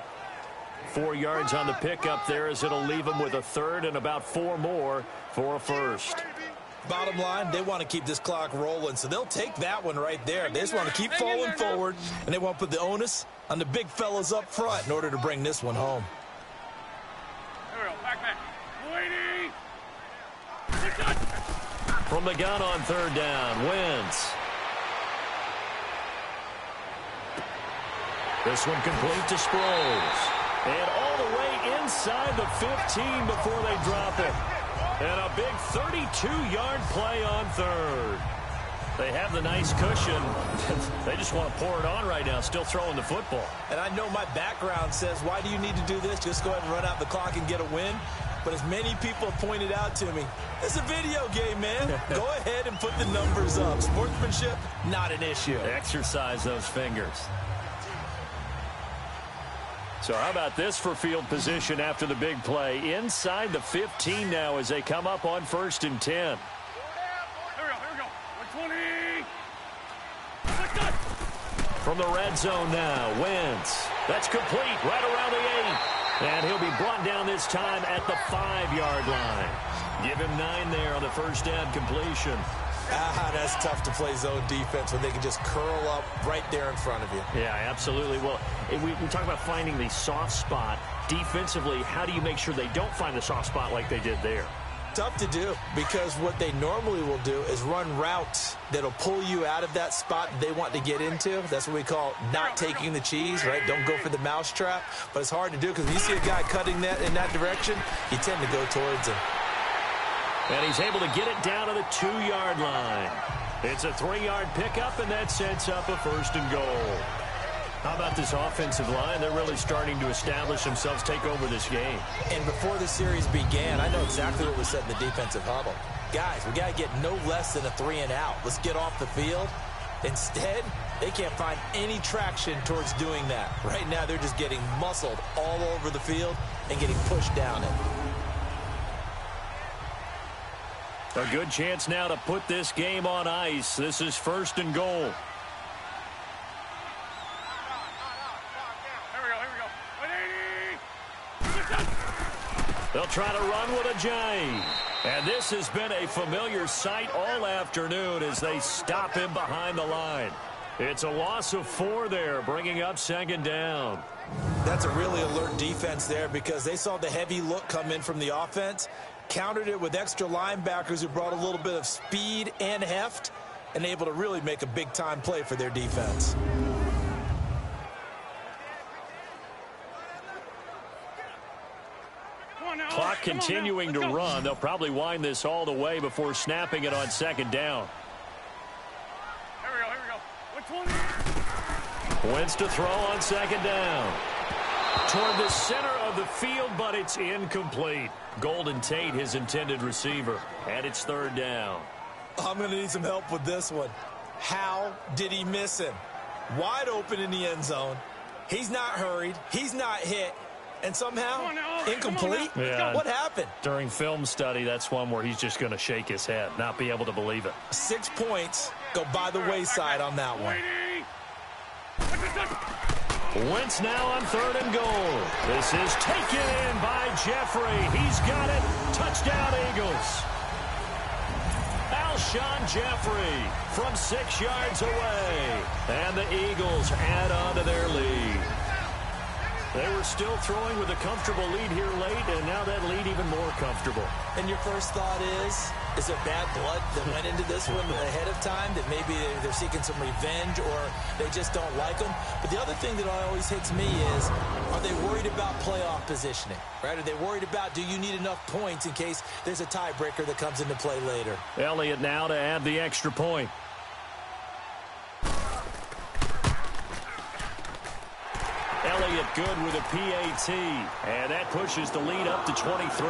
4 yards on the pickup there as it'll leave him with a 3rd and about 4 more for a 1st. Bottom line, they want to keep this clock rolling, so they'll take that one right there. They just want to keep falling forward, and they want to put the onus on the big fellas up front in order to bring this one home. From the gun on 3rd down, Wentz. This one complete to Sproles. And all the way inside the 15 before they drop it. And a big 32-yard play on 3rd. They have the nice cushion. They just want to pour it on right now, still throwing the football. And I know my background says, why do you need to do this? Just go ahead and run out the clock and get a win. But as many people have pointed out to me, it's a video game, man. Go ahead and put the numbers up. Sportsmanship, not an issue. Exercise those fingers. So how about this for field position after the big play? Inside the 15 now as they come up on 1st and 10. Here we go. 120. From the red zone now, Wentz. That's complete right around the 8. And he'll be brought down this time at the 5-yard line. Give him 9 there on the 1st down completion. That's tough to play zone defense when they can just curl up right there in front of you. Yeah, absolutely. Well, we talk about finding the soft spot. Defensively, how do you make sure they don't find the soft spot like they did there? Tough to do, because what they normally will do is run routes that'll pull you out of that spot they want to get into. That's what we call not taking the cheese, right? Don't go for the mousetrap. But it's hard to do because when you see a guy cutting that in that direction, you tend to go towards him. And he's able to get it down to the 2-yard line. It's a 3-yard pickup, and that sets up a 1st and goal. How about this offensive line? They're really starting to establish themselves, take over this game. And before the series began, I know exactly what was said in the defensive huddle. Guys, we got to get no less than a 3-and-out. Let's get off the field. Instead, they can't find any traction towards doing that. Right now, they're just getting muscled all over the field and getting pushed down it. A good chance now to put this game on ice. This is 1st and goal. They'll try to run with a J. And this has been a familiar sight all afternoon as they stop him behind the line. It's a loss of 4 there, bringing up 2nd down. That's a really alert defense there because they saw the heavy look come in from the offense, countered it with extra linebackers who brought a little bit of speed and heft, and able to really make a big-time play for their defense. Clock continuing to run. They'll probably wind this all the way before snapping it on 2nd down. Here we go. Wentz to throw on 2nd down. Toward the center of the field, but it's incomplete. Golden Tate, his intended receiver, and it's 3rd down. I'm going to need some help with this one. How did he miss him? Wide open in the end zone. He's not hurried. He's not hit. And somehow, incomplete? Yeah. What happened? During film study, that's one where he's just going to shake his head, not be able to believe it. 6 points go by the wayside on that one. Wentz now on 3rd and goal. This is taken in by Jeffrey. He's got it. Touchdown, Eagles. Alshon Jeffrey from 6 yards away. And the Eagles add on to their lead. They were still throwing with a comfortable lead here late, and now that lead even more comfortable. And your first thought is there bad blood that went into this one ahead of time, that maybe they're seeking some revenge or they just don't like them? But the other thing that always hits me is, are they worried about playoff positioning? Right? Are they worried about, do you need enough points in case there's a tiebreaker that comes into play later? Elliott now to add the extra point. Elliott good with a PAT, and that pushes the lead up to 23.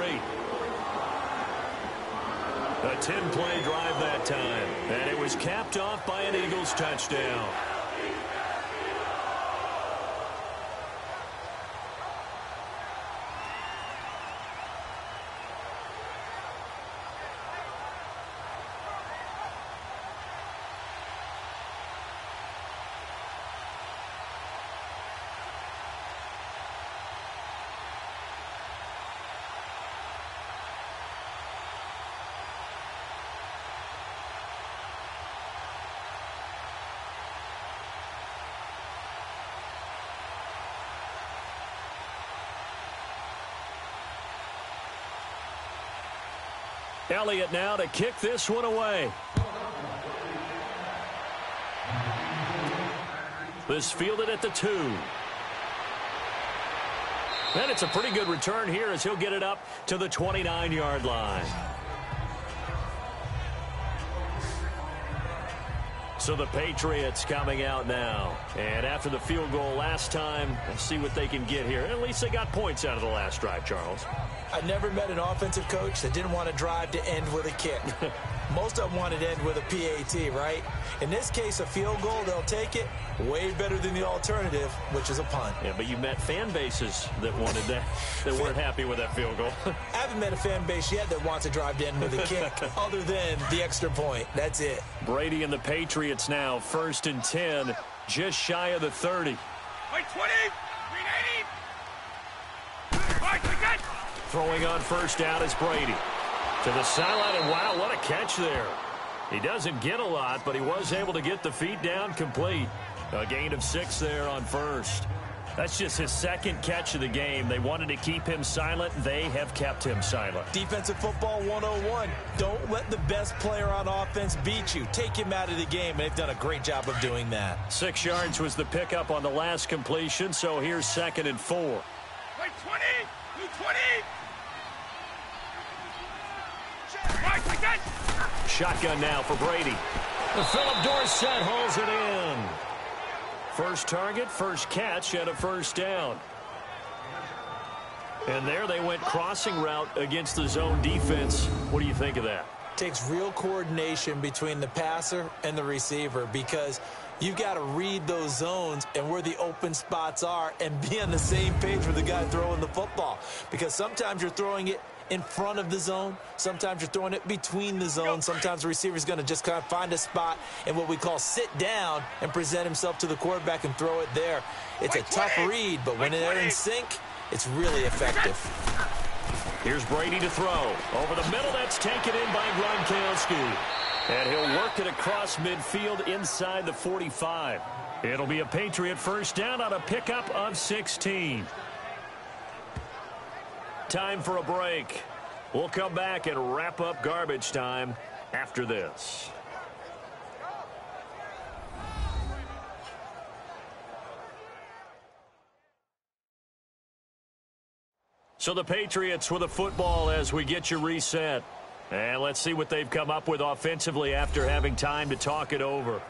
A 10-play drive that time, and it was capped off by an Eagles touchdown. Elliott now to kick this one away. This fielded at the 2. And it's a pretty good return here as he'll get it up to the 29-yard line. So the Patriots coming out now. And after the field goal last time, let's see what they can get here. At least they got points out of the last drive, Charles. I never met an offensive coach that didn't want to drive to end with a kick. Most of them wanted to end with a PAT, right? In this case, a field goal, they'll take it. Way better than the alternative, which is a punt. Yeah, but you met fan bases that wanted that, that weren't happy with that field goal. I haven't met a fan base yet that wants to drive to end with a kick other than the extra point. That's it. Brady and the Patriots now, 1st and 10, just shy of the 30. Wait, 20! 380! Right, we got. Throwing on 1st down is Brady. To the sideline, and wow, what a catch there. He doesn't get a lot, but he was able to get the feet down complete. A gain of 6 there on 1st. That's just his second catch of the game. They wanted to keep him silent. They have kept him silent. Defensive football 101. Don't let the best player on offense beat you. Take him out of the game, and they've done a great job of doing that. 6 yards was the pickup on the last completion, so here's 2nd and 4. Wait, 20! You 20! Right, like that! Shotgun now for Brady. Philip Dorsett hauls it in. First target, first catch, and a first down. And there they went crossing route against the zone defense. What do you think of that? Takes real coordination between the passer and the receiver because you've got to read those zones and where the open spots are and be on the same page with the guy throwing the football. Because sometimes you're throwing it in front of the zone. Sometimes you're throwing it between the zone. Sometimes the receiver's going to just kind of find a spot and what we call sit down and present himself to the quarterback and throw it there. It's a tough read, but when they're in sync, it's really effective. Here's Brady to throw. Over the middle, that's taken in by Gronkowski. And he'll work it across midfield inside the 45. It'll be a Patriot first down on a pickup of 16. Time for a break. We'll come back and wrap up garbage time after this. So the Patriots with a football as we get you reset. And let's see what they've come up with offensively after having time to talk it over.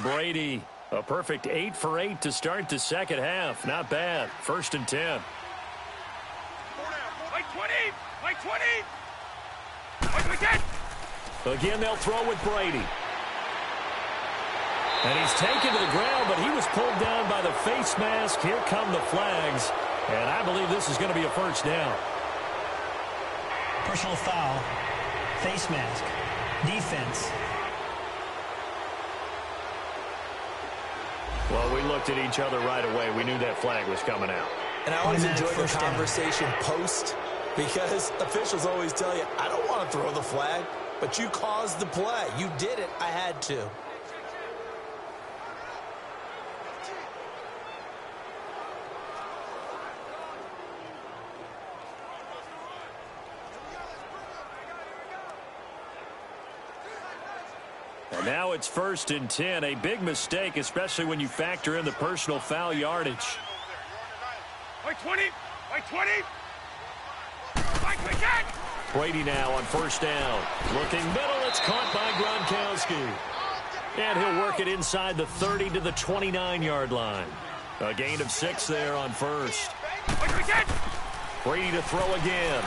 Brady, a perfect 8 for 8 to start the second half. Not bad. 1st and 10. Like 20! Like 20! Like 10! Again, they'll throw with Brady. And he's taken to the ground, but he was pulled down by the face mask. Here come the flags. And I believe this is going to be a first down. Personal foul, face mask, defense. Well, we looked at each other right away. We knew that flag was coming out. And I always enjoy the conversation post because officials always tell you, I don't want to throw the flag, but you caused the play. You did it. I had to. And now it's 1st and 10. A big mistake, especially when you factor in the personal foul yardage. Like 20! Like 20! Like 10! Brady now on first down. Looking middle, it's caught by Gronkowski. And he'll work it inside the 30 to the 29-yard line. A gain of 6 there on first. Like 10! Brady to throw again.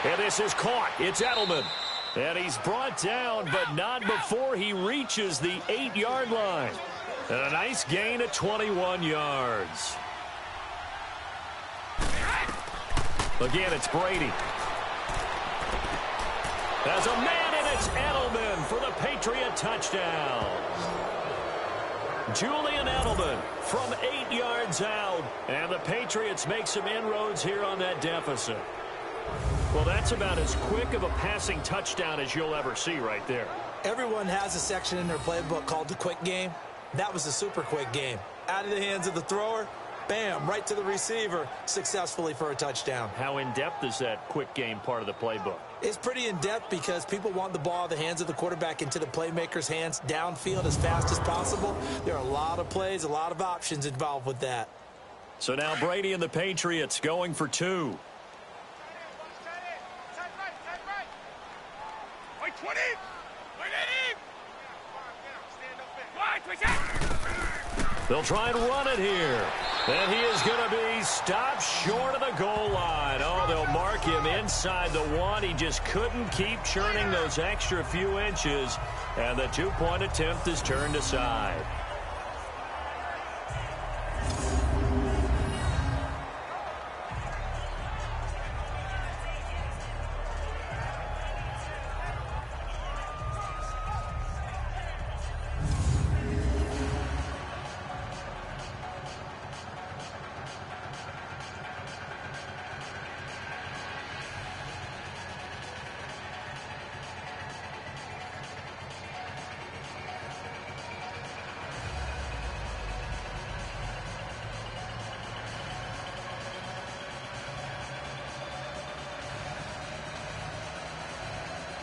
And this is caught. It's Edelman. And he's brought down, but not before he reaches the 8-yard line. And a nice gain of 21 yards. Again, it's Brady. There's a man, and it's Edelman for the Patriot touchdown. Julian Edelman from 8 yards out. And the Patriots make some inroads here on that deficit. Well, that's about as quick of a passing touchdown as you'll ever see right there. Everyone has a section in their playbook called the quick game. That was a super quick game. Out of the hands of the thrower, bam, right to the receiver, successfully for a touchdown. How in-depth is that quick game part of the playbook? It's pretty in-depth because people want the ball out of the hands of the quarterback into the playmaker's hands downfield as fast as possible. There are a lot of plays, a lot of options involved with that. So now Brady and the Patriots going for 2. Like 20! Like 80! They'll try and run it here. And he is going to be stopped short of the goal line. Oh, they'll mark him inside the 1. He just couldn't keep churning those extra few inches. And the 2-point attempt is turned aside.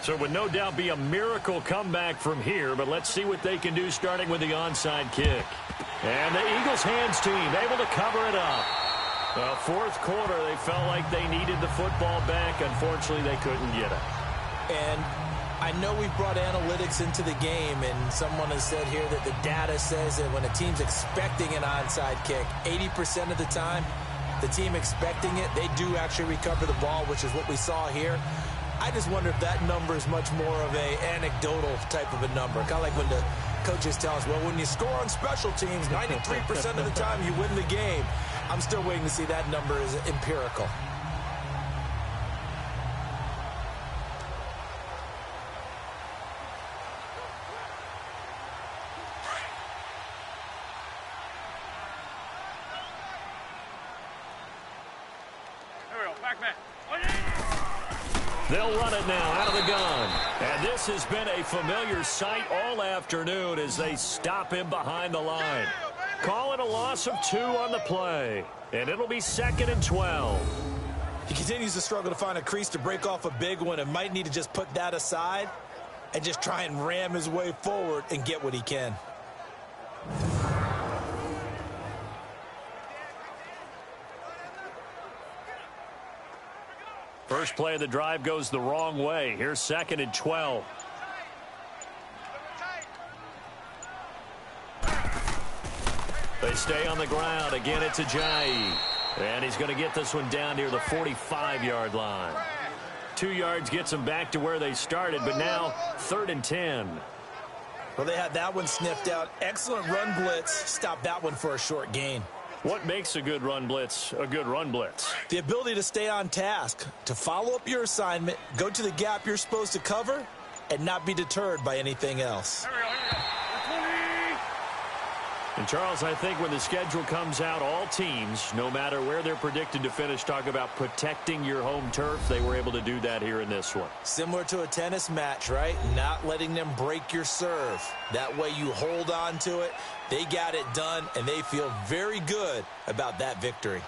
So it would no doubt be a miracle comeback from here, but let's see what they can do starting with the onside kick. And the Eagles hands team able to cover it up. Well, fourth quarter, they felt like they needed the football back. Unfortunately, they couldn't get it. And I know we've brought analytics into the game, and someone has said here that the data says that when a team's expecting an onside kick, 80% of the time, the team expecting it, they do actually recover the ball, which is what we saw here. I just wonder if that number is much more of a anecdotal type of a number. Kind of like when the coaches tell us, well, when you score on special teams, 93% of the time you win the game. I'm still waiting to see that number is empirical. They'll run it now out of the gun. And this has been a familiar sight all afternoon as they stop him behind the line. Call it a loss of 2 on the play. And it'll be 2nd and 12. He continues to struggle to find a crease to break off a big one and might need to just put that aside and just try and ram his way forward and get what he can. First play of the drive goes the wrong way. Here's 2nd and 12. They stay on the ground. Again, it's Ajayi. And he's going to get this one down near the 45-yard line. 2 yards gets them back to where they started, but now 3rd and 10. Well, they had that one sniffed out. Excellent run blitz. Stop that one for a short gain. What makes a good run blitz a good run blitz? The ability to stay on task, to follow up your assignment, go to the gap you're supposed to cover, and not be deterred by anything else. And, Charles, I think when the schedule comes out, all teams, no matter where they're predicted to finish, talk about protecting your home turf. They were able to do that here in this one. Similar to a tennis match, right? Not letting them break your serve. That way you hold on to it. They got it done, and they feel very good about that victory.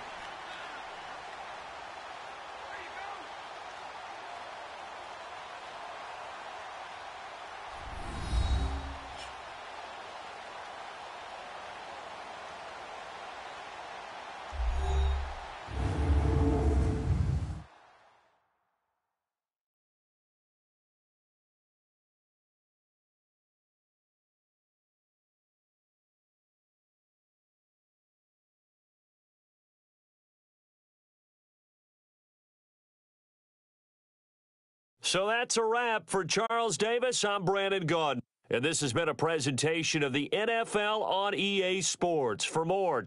So that's a wrap for Charles Davis. I'm Brandon Gaudin. And this has been a presentation of the NFL on EA Sports. For more,